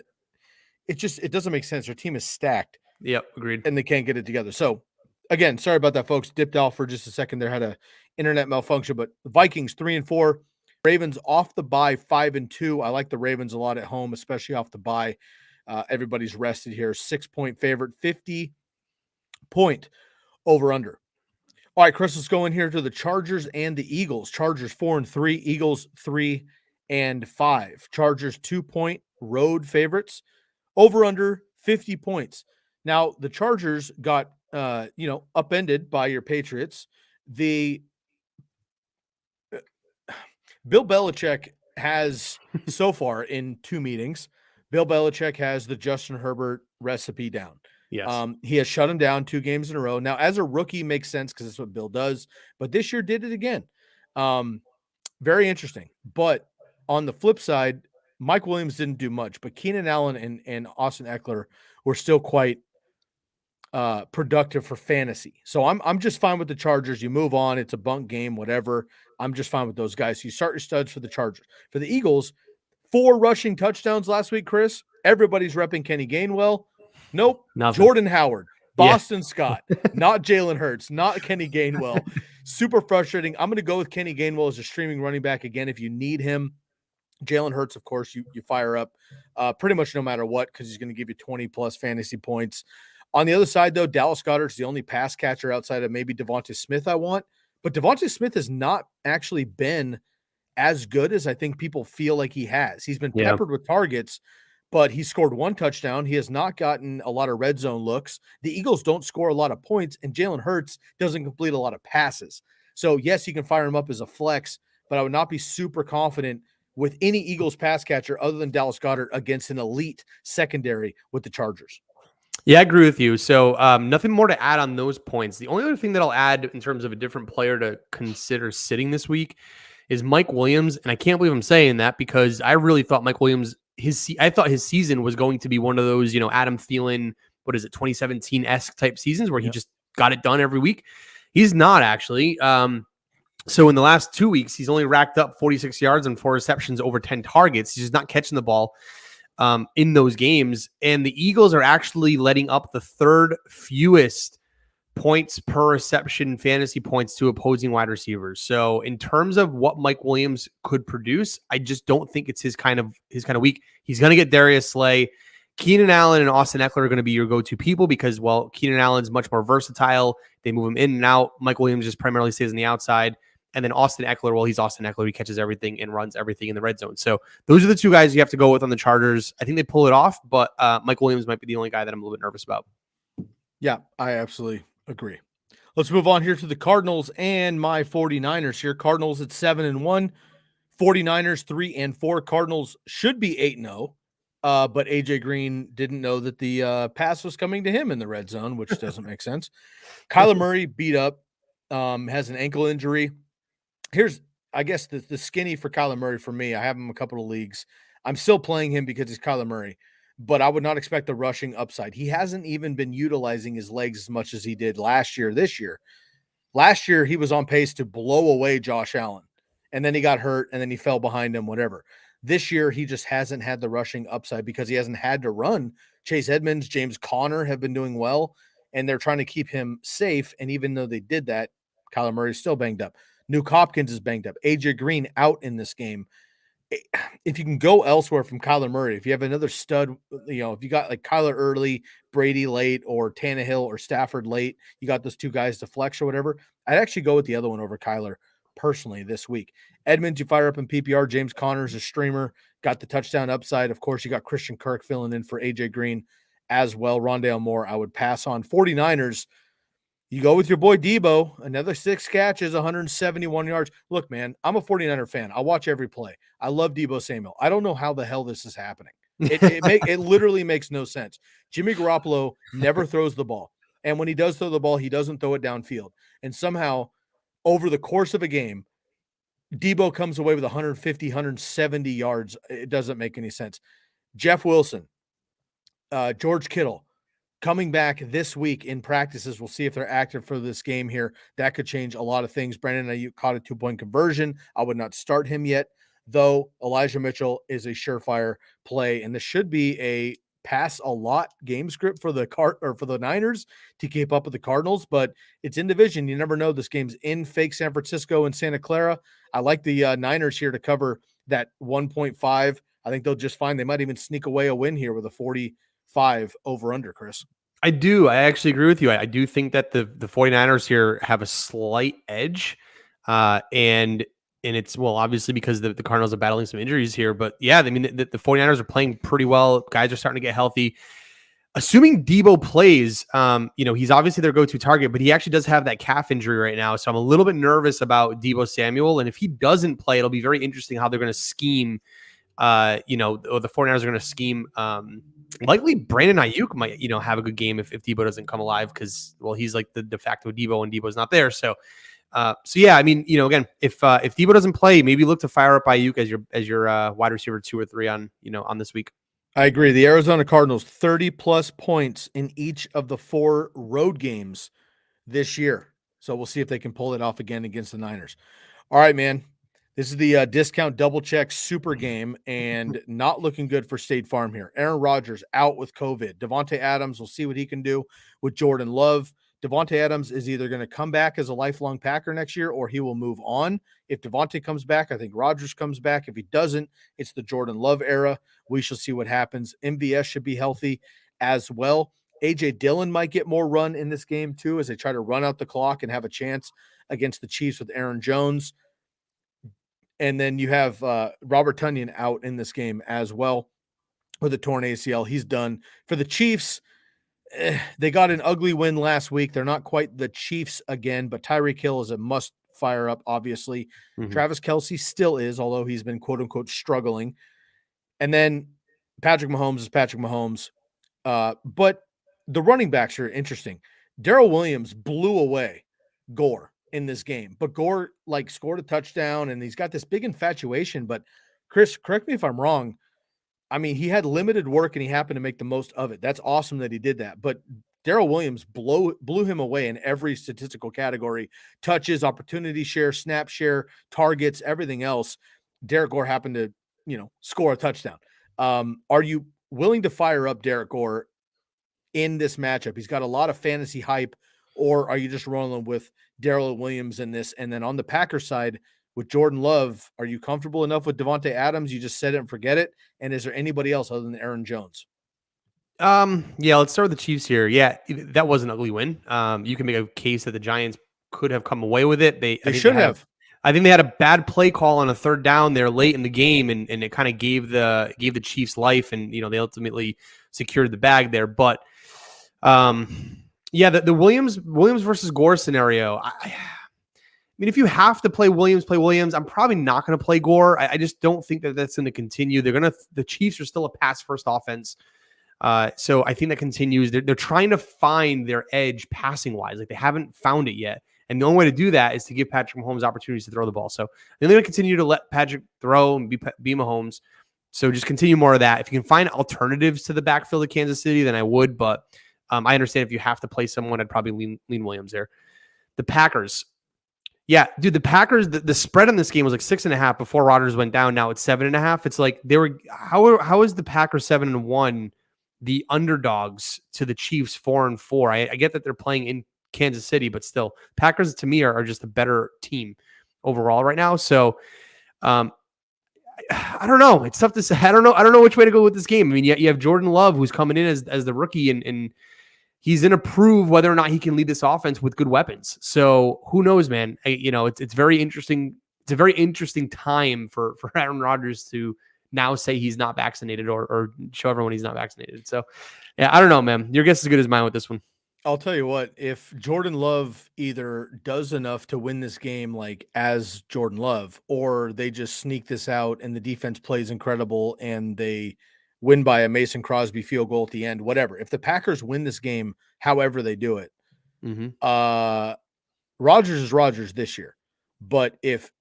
It doesn't make sense. Their team is stacked. Yep, agreed. And they can't get it together. So again, sorry about that, folks. Dipped off for just a second there, had a internet malfunction, but the Vikings 3-4, Ravens off the bye 5-2. I like the Ravens a lot at home, especially off the bye. Everybody's rested here. 6-point favorite, 50-point over under. All right, Chris, let's go in here to the Chargers and the Eagles. Chargers 4-3, Eagles 3-5. Chargers 2-point road favorites. Over under 50 points. Now the Chargers got upended by your Patriots. The Bill Belichick has so far in 2 meetings. Bill Belichick has the Justin Herbert recipe down. Yes. He has shut him down 2 games in a row. Now, as a rookie, makes sense because that's what Bill does. But this year did it again. Very interesting. But on the flip side, Mike Williams didn't do much. But Keenan Allen and Austin Eckler were still quite productive for fantasy. So I'm just fine with the Chargers. You move on. It's a bunk game, whatever. I'm just fine with those guys. So you start your studs for the Chargers. For the Eagles, 4 rushing touchdowns last week, Chris. Everybody's repping Kenny Gainwell. Nope. Nothing. Jordan Howard, Boston Scott, not Jalen Hurts, not Kenny Gainwell. Super frustrating. I'm going to go with Kenny Gainwell as a streaming running back again if you need him. Jalen Hurts, of course, you fire up pretty much no matter what because he's going to give you 20-plus fantasy points. On the other side, though, Dallas Goedert's the only pass catcher outside of maybe Devontae Smith I want. But Devontae Smith has not actually been as good as I think people feel like he has. He's been peppered with targets, but he scored 1 touchdown. He has not gotten a lot of red zone looks. The Eagles don't score a lot of points, and Jalen Hurts doesn't complete a lot of passes. So, yes, you can fire him up as a flex, but I would not be super confident with any Eagles pass catcher other than Dallas Goedert against an elite secondary with the Chargers. Yeah, I agree with you. So nothing more to add on those points. The only other thing that I'll add in terms of a different player to consider sitting this week is Mike Williams. And I can't believe I'm saying that because I really thought Mike Williams, I thought his season was going to be one of those, Adam Thielen, 2017-esque type seasons where he just got it done every week. He's not actually. So in the last 2 weeks, he's only racked up 46 yards and 4 receptions over 10 targets. He's just not catching the ball in those games. And the Eagles are actually letting up the 3rd fewest points per reception fantasy points to opposing wide receivers. So in terms of what Mike Williams could produce, I just don't think it's his kind of week. He's going to get Darius Slay. Keenan Allen and Austin Eckler are going to be your go-to people because, well, Keenan Allen's much more versatile. They move him in and out. Mike Williams just primarily stays on the outside. And then Austin Eckler, well, he's Austin Eckler. He catches everything and runs everything in the red zone. So those are the 2 guys you have to go with on the Chargers. I think they pull it off, but Mike Williams might be the only guy that I'm a little bit nervous about. Yeah, I absolutely agree. Let's move on here to the Cardinals and my 49ers here. Cardinals at 7-1, 49ers 3-4. Cardinals should be 8-0, but AJ Green didn't know that the pass was coming to him in the red zone, which doesn't make sense. Kyler Murray beat up, has an ankle injury. Here's, I guess, the skinny for Kyler Murray for me. I have him a couple of leagues. I'm still playing him because he's Kyler Murray, but I would not expect the rushing upside. He hasn't even been utilizing his legs as much as he did last year, this year. Last year, he was on pace to blow away Josh Allen, and then he got hurt, and then he fell behind him, whatever. This year, he just hasn't had the rushing upside because he hasn't had to run. Chase Edmonds, James Conner have been doing well, and they're trying to keep him safe, and even though they did that, Kyler Murray's still banged up. Nuke Hopkins is banged up. AJ Green out in this game. If you can go elsewhere from Kyler Murray, if you have another stud, if you got like Kyler early, Brady late, or Tannehill or Stafford late, you got those two guys to flex or whatever, I'd actually go with the other one over Kyler personally this week. Edmonds, you fire up in PPR. James Conner's a streamer, got the touchdown upside. Of course, you got Christian Kirk filling in for AJ Green as well. Rondale Moore, I would pass on. 49ers, you go with your boy Debo, another 6 catches, 171 yards. Look, man, I'm a 49er fan. I watch every play. I love Debo Samuel. I don't know how the hell this is happening. It literally makes no sense. Jimmy Garoppolo never throws the ball. And when he does throw the ball, he doesn't throw it downfield. And somehow, over the course of a game, Debo comes away with 150, 170 yards. It doesn't make any sense. Jeff Wilson, George Kittle, coming back this week in practices. We'll see if they're active for this game here. That could change a lot of things. Brandon Ayuk caught a 2-point conversion. I would not start him yet, though. Elijah Mitchell is a surefire play, and this should be a pass a lot game script for the Niners to keep up with the Cardinals, but it's in division. You never know. This game's in fake San Francisco and Santa Clara. I like the Niners here to cover that 1.5. I think they'll just fine. They might even sneak away a win here with a 45 over under, Chris. I do. I actually agree with you. I do think that the 49ers here have a slight edge. And it's, well, obviously because the Cardinals are battling some injuries here. But yeah, I mean, the 49ers are playing pretty well. Guys are starting to get healthy. Assuming Debo plays, he's obviously their go-to target, but he actually does have that calf injury right now. So I'm a little bit nervous about Debo Samuel. And if he doesn't play, it'll be very interesting how they're going to scheme, or the 49ers are going to scheme. Likely Brandon Ayuk might, have a good game if Debo doesn't come alive because, well, he's like the de facto Debo and Debo's not there. So yeah, I mean, again, if Debo doesn't play, maybe look to fire up Ayuk as your wide receiver 2 or 3 on this week. I agree. The Arizona Cardinals, 30 plus points in each of the 4 road games this year. So we'll see if they can pull it off again against the Niners. All right, man. This is the discount double check super game, and not looking good for State Farm here. Aaron Rodgers out with COVID. Devontae Adams, we'll see what he can do with Jordan Love. Devontae Adams is either going to come back as a lifelong Packer next year or he will move on. If Devontae comes back, I think Rodgers comes back. If he doesn't, it's the Jordan Love era. We shall see what happens. MVS should be healthy as well. A.J. Dillon might get more run in this game too as they try to run out the clock and have a chance against the Chiefs with Aaron Jones. And then you have Robert Tonyan out in this game as well with a torn ACL. He's done. For the Chiefs, they got an ugly win last week. They're not quite the Chiefs again, but Tyreek Hill is a must fire up, obviously. Mm-hmm. Travis Kelce still is, although he's been quote-unquote struggling. And then Patrick Mahomes is Patrick Mahomes. But the running backs are interesting. Darrell Williams blew away Gore in this game, but Gore scored a touchdown and he's got this big infatuation. But Chris, correct me if I'm wrong. I mean, he had limited work and he happened to make the most of it. That's awesome that he did that. But Darrell Williams blew him away in every statistical category: touches, opportunity share, snap share, targets, everything else. Derek Gore happened to, score a touchdown. Are you willing to fire up Derek Gore in this matchup? He's got a lot of fantasy hype. Or are you just rolling with Darrell Williams in this? And then on the Packers side with Jordan Love, are you comfortable enough with Devontae Adams? You just set it and forget it. And is there anybody else other than Aaron Jones? Yeah, let's start with the Chiefs here. Yeah, that was an ugly win. You can make a case that the Giants could have come away with it. They should have. I think they had a bad play call on a third down there late in the game, and it kind of gave the Chiefs life, and they ultimately secured the bag there. But yeah, the Williams versus Gore scenario. I mean, if you have to play Williams, play Williams. I'm probably not going to play Gore. I just don't think that that's going to continue. The Chiefs are still a pass first offense, so I think that continues. They're trying to find their edge passing wise, like they haven't found it yet. And the only way to do that is to give Patrick Mahomes opportunities to throw the ball. So they're going to continue to let Patrick throw and be Mahomes. So just continue more of that. If you can find alternatives to the backfield of Kansas City, then I would. But I understand if you have to play someone, I'd probably lean Williams there. The Packers. Yeah, dude, the Packers, the spread on this game was like 6.5 before Rodgers went down. Now it's 7.5. It's like how is the Packers 7-1 the underdogs to the Chiefs 4-4? I get that they're playing in Kansas City, but still, Packers to me are just a better team overall right now. So I don't know. It's tough to say. I don't know which way to go with this game. I mean, you have Jordan Love who's coming in as the rookie and he's going to prove whether or not he can lead this offense with good weapons. So who knows, man? It's very interesting. It's a very interesting time for Aaron Rodgers to now say he's not vaccinated or show everyone he's not vaccinated. So, yeah, I don't know, man. Your guess is as good as mine with this one. I'll tell you what, if Jordan Love either does enough to win this game like as Jordan Love, or they just sneak this out and the defense plays incredible and they win by a Mason Crosby field goal at the end, whatever. If the Packers win this game, however they do it, Rodgers is Rodgers this year. But if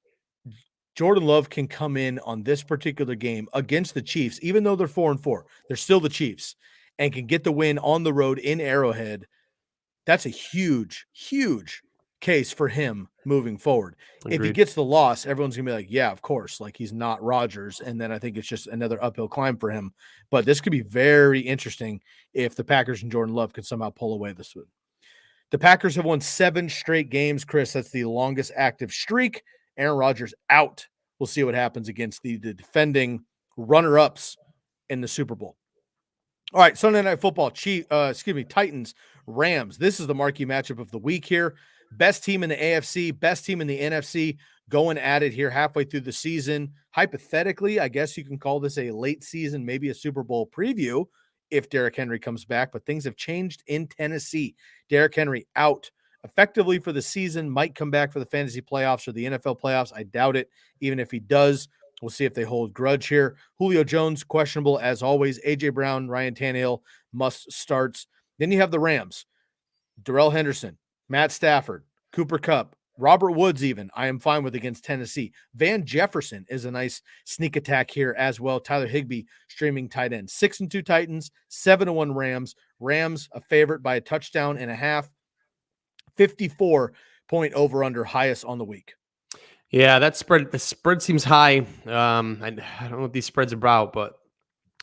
Jordan Love can come in on this particular game against the Chiefs, even though they're 4-4, they're still the Chiefs, and can get the win on the road in Arrowhead, that's a huge, huge case for him moving forward. Agreed. If he gets the loss, everyone's going to be like, yeah, of course. Like, he's not Rodgers. And then I think it's just another uphill climb for him. But this could be very interesting if the Packers and Jordan Love can somehow pull away this one. The Packers have won 7 straight games, Chris. That's the longest active streak. Aaron Rodgers out. We'll see what happens against the defending runner-ups in the Super Bowl. All right, Sunday Night Football, Titans, Rams. This is the marquee matchup of the week here. Best team in the AFC, best team in the NFC, going at it here halfway through the season. Hypothetically, I guess you can call this a late season, maybe a Super Bowl preview if Derrick Henry comes back, but things have changed in Tennessee. Derrick Henry out effectively for the season, might come back for the fantasy playoffs or the NFL playoffs. I doubt it. Even if he does, we'll see if they hold grudge here. Julio Jones, questionable as always. A.J. Brown, Ryan Tannehill, must starts. Then you have the Rams. Darrell Henderson, Matt Stafford, Cooper Kupp, Robert Woods even, I am fine with against Tennessee. Van Jefferson is a nice sneak attack here as well. Tyler Higbee, streaming tight end. 6-2 Titans, 7-1 Rams. Rams a favorite by a touchdown and a half. 54-point over-under, highest on the week. Yeah, the spread seems high. I don't know what these spreads are about, but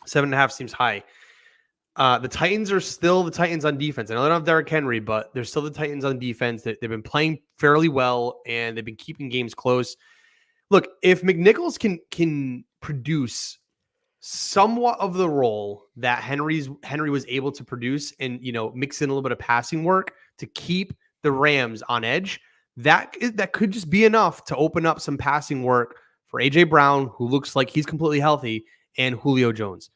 7.5 seems high. The Titans are still the Titans on defense. I know they don't have Derrick Henry, but they're still the Titans on defense. They've been playing fairly well, and they've been keeping games close. Look, if McNichols can produce somewhat of the role that Henry was able to produce, and mix in a little bit of passing work to keep the Rams on edge, that could just be enough to open up some passing work for A.J. Brown, who looks like he's completely healthy, and Julio Jones.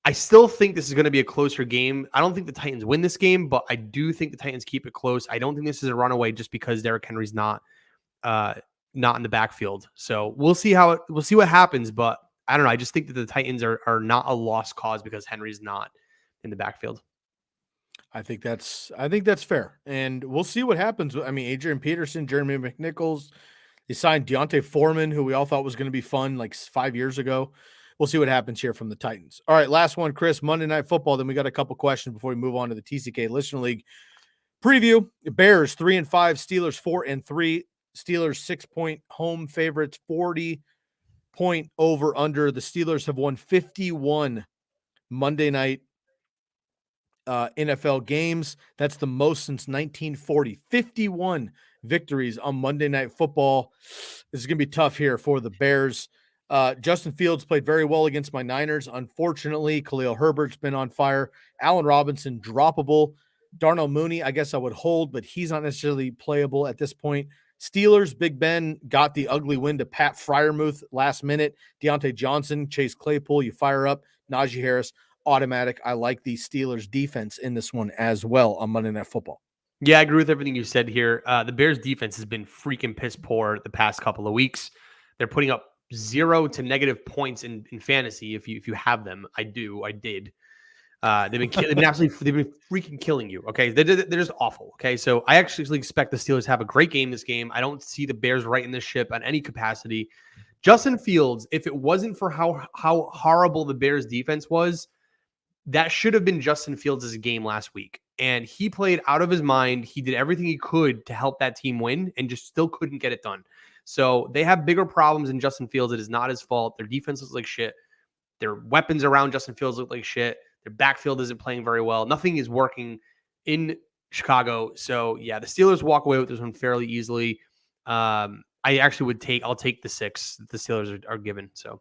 I still think this is going to be a closer game. I don't think the Titans win this game, but I do think the Titans keep it close. I don't think this is a runaway just because Derrick Henry's not in the backfield. So we'll see what happens, but I don't know. I just think that the Titans are not a lost cause because Henry's not in the backfield. I think that's fair. And we'll see what happens. I mean, Adrian Peterson, Jeremy McNichols, they signed Deontay Foreman, who we all thought was going to be fun like 5 years ago. We'll see what happens here from the Titans. All right, last one, Chris, Monday Night Football. Then we got a couple questions before we move on to the TCK Listener League preview. Bears 3-5, Steelers 4-3. Steelers 6-point home favorites, 40-point over under. The Steelers have won 51 Monday night NFL games. That's the most since 1940. 51 victories on Monday Night Football. This is going to be tough here for the Bears. Justin Fields played very well against my Niners. Unfortunately, Khalil Herbert's been on fire. Allen Robinson, droppable. Darnell Mooney, I guess I would hold, but he's not necessarily playable at this point. Steelers, Big Ben got the ugly win to Pat Freiermuth last minute. Deontay Johnson, Chase Claypool, you fire up. Najee Harris, automatic. I like the Steelers defense in this one as well on Monday Night Football. Yeah, I agree with everything you said here. The Bears defense has been freaking piss poor the past couple of weeks. They're putting up 0 to negative points in fantasy. If you have them, I did. They've been absolutely freaking killing you. Okay, they're just awful. Okay, so I actually expect the Steelers to have a great game this game. I don't see the Bears right in this ship on any capacity. Justin Fields, if it wasn't for how horrible the Bears defense was, that should have been Justin Fields' game last week. And he played out of his mind. He did everything he could to help that team win and just still couldn't get it done. So they have bigger problems than Justin Fields. It is not his fault. Their defense looks like shit. Their weapons around Justin Fields look like shit. Their backfield isn't playing very well. Nothing is working in Chicago. So yeah, the Steelers walk away with this one fairly easily. I actually I'll take the 6 that the Steelers are given. So,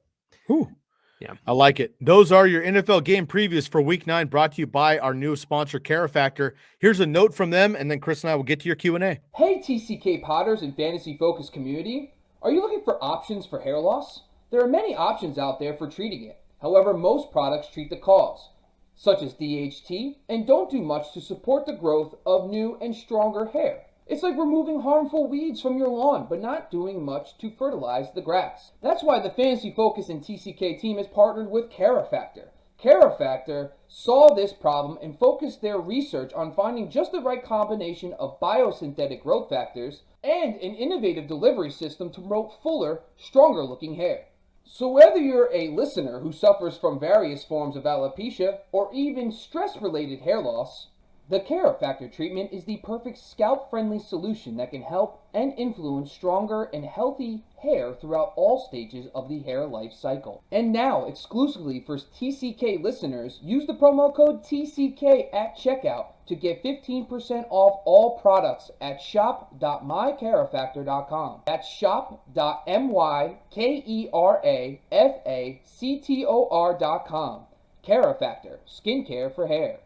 yeah, I like it. Those are your NFL game previews for Week 9, brought to you by our new sponsor, Carifactor. Here's a note from them, and then Chris and I will get to your Q&A. Hey, TCK Potters and Fantasy Focus community. Are you looking for options for hair loss? There are many options out there for treating it. However, most products treat the cause, such as DHT, and don't do much to support the growth of new and stronger hair. It's like removing harmful weeds from your lawn, but not doing much to fertilize the grass. That's why the Fantasy Focus and TCK team has partnered with Carifactor. Carifactor saw this problem and focused their research on finding just the right combination of biosynthetic growth factors and an innovative delivery system to promote fuller, stronger looking hair. So whether you're a listener who suffers from various forms of alopecia or even stress-related hair loss, the Carifactor treatment is the perfect scalp-friendly solution that can help and influence stronger and healthy hair throughout all stages of the hair life cycle. And now, exclusively for TCK listeners, use the promo code TCK at checkout to get 15% off all products at shop.mycarifactor.com. That's shop.mykerafactor.com. Carifactor, skincare for hair.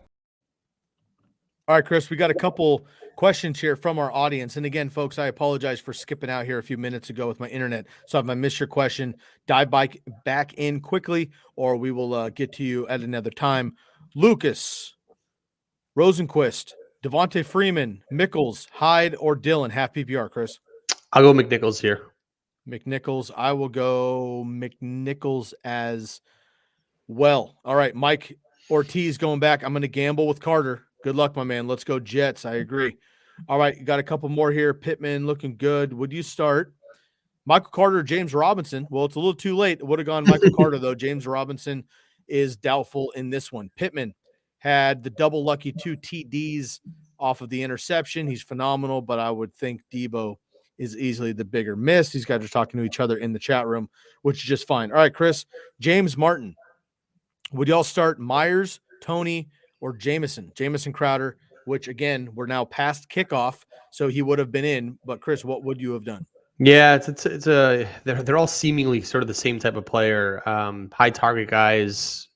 All right, Chris, we got a couple questions here from our audience. And again, folks, I apologize for skipping out here a few minutes ago with my internet. So if I missed your question, dive back in quickly, or we will get to you at another time. Lucas, Rosenquist, Devontae Freeman, Mickles, Hyde, or Dillon, half PPR, Chris? I'll go McNichols here. McNichols. I will go McNichols as well. All right, Mike Ortiz going back. I'm going to gamble with Carter. Good luck, my man. Let's go Jets. I agree. All right, you got a couple more here. Pittman looking good. Would you start Michael Carter, James Robinson? Well, it's a little too late. It would have gone Michael Carter, though. James Robinson is doubtful in this one. Pittman had the double lucky 2 TDs off of the interception. He's phenomenal, but I would think Debo is easily the bigger miss. These guys are talking to each other in the chat room, which is just fine. All right, Chris, James Martin. Would y'all start Myers, Tony, or Jamison Crowder, which again, we're now past kickoff, so he would have been in. But Chris, what would you have done? Yeah, they're all seemingly sort of the same type of player. High target guys,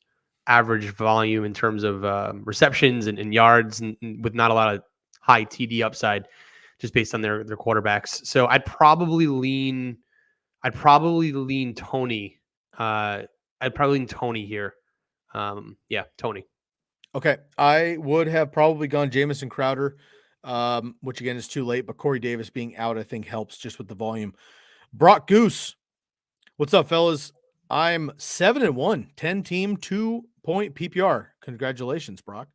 average volume in terms of receptions and yards, and with not a lot of high TD upside, just based on their quarterbacks. So I'd probably lean Tony. I'd probably lean Tony here. Tony. Okay, I would have probably gone Jamison Crowder, which again is too late, but Corey Davis being out, I think, helps just with the volume. Brock Goose, what's up, fellas? I'm 7-1, 10-team, 2-point PPR. Congratulations, Brock.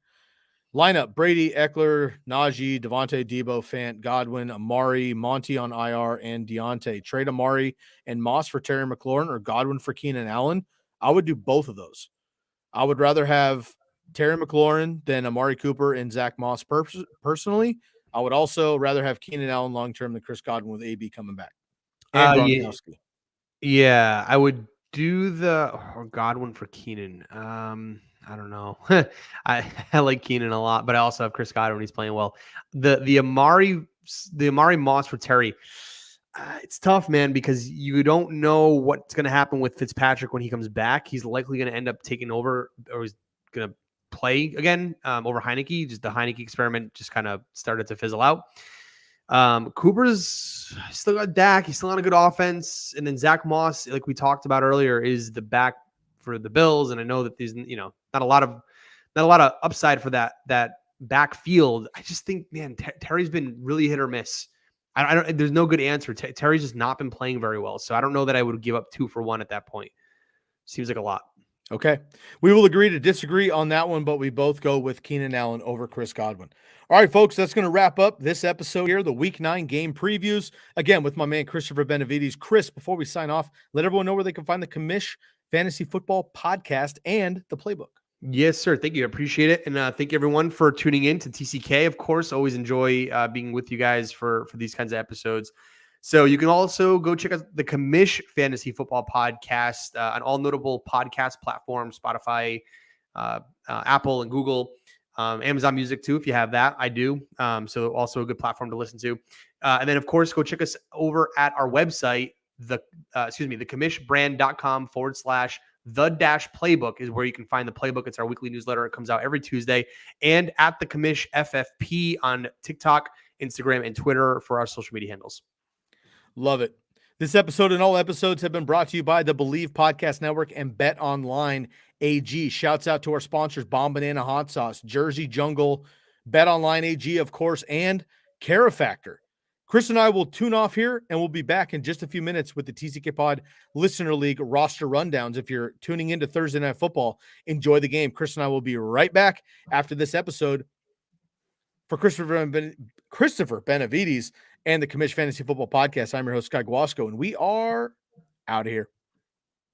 Lineup: Brady, Eckler, Najee, Devontae, Debo, Fant, Godwin, Amari, Monty on IR, and Deontay. Trade Amari and Moss for Terry McLaurin or Godwin for Keenan Allen. I would do both of those. I would rather have Terry McLaurin than Amari Cooper and Zach Moss personally. I would also rather have Keenan Allen long-term than Chris Godwin with AB coming back. And Gronkowski. Yeah, I would do the Godwin for Keenan. I don't know. I like Keenan a lot, but I also have Chris Godwin. He's playing well. The Amari Moss for Terry. It's tough, man, because you don't know what's going to happen with Fitzpatrick when he comes back. He's likely going to end up taking over, or he's going to play again over Heineke. Just the Heineke experiment just kind of started to fizzle out. Cooper's still got Dak. He's still on a good offense. And then Zach Moss, like we talked about earlier, is the back for the Bills. And I know that there's, not a lot of upside for that backfield. I just think, man, Terry's been really hit or miss. I don't. There's no good answer. Terry's just not been playing very well. So I don't know that I would give up 2 for 1 at that point. Seems like a lot. Okay. We will agree to disagree on that one, but we both go with Keenan Allen over Chris Godwin. All right, folks, that's going to wrap up this episode here, the Week 9 game previews. Again, with my man Christopher Benevides. Chris, before we sign off, let everyone know where they can find the Commish Fantasy Football Podcast and the Playbook. Yes, sir. Thank you. I appreciate it. And thank you, everyone, for tuning in to TCK. Of course, always enjoy being with you guys for these kinds of episodes. So you can also go check out the Commish Fantasy Football Podcast on all notable podcast platforms, Spotify, Apple, and Google, Amazon Music too, if you have that. I do. So also a good platform to listen to. And then, of course, go check us over at our website, thecommishbrand.com/the-playbook is where you can find the playbook. It's our weekly newsletter. It comes out every Tuesday. And at the Commish FFP on TikTok, Instagram, and Twitter for our social media handles. Love it. This episode and all episodes have been brought to you by the Believe Podcast Network and Bet Online AG. Shouts out to our sponsors, Bomb Banana Hot Sauce, Jersey Jungle, Bet Online AG, of course, and Carifactor. Chris and I will tune off here, and we'll be back in just a few minutes with the TCK Pod Listener League roster rundowns. If you're tuning into Thursday Night Football, enjoy the game. Chris and I will be right back after this episode. For Christopher Benevides and the Commish Fantasy Football Podcast, I'm your host, Sky Guasco, and we are out of here.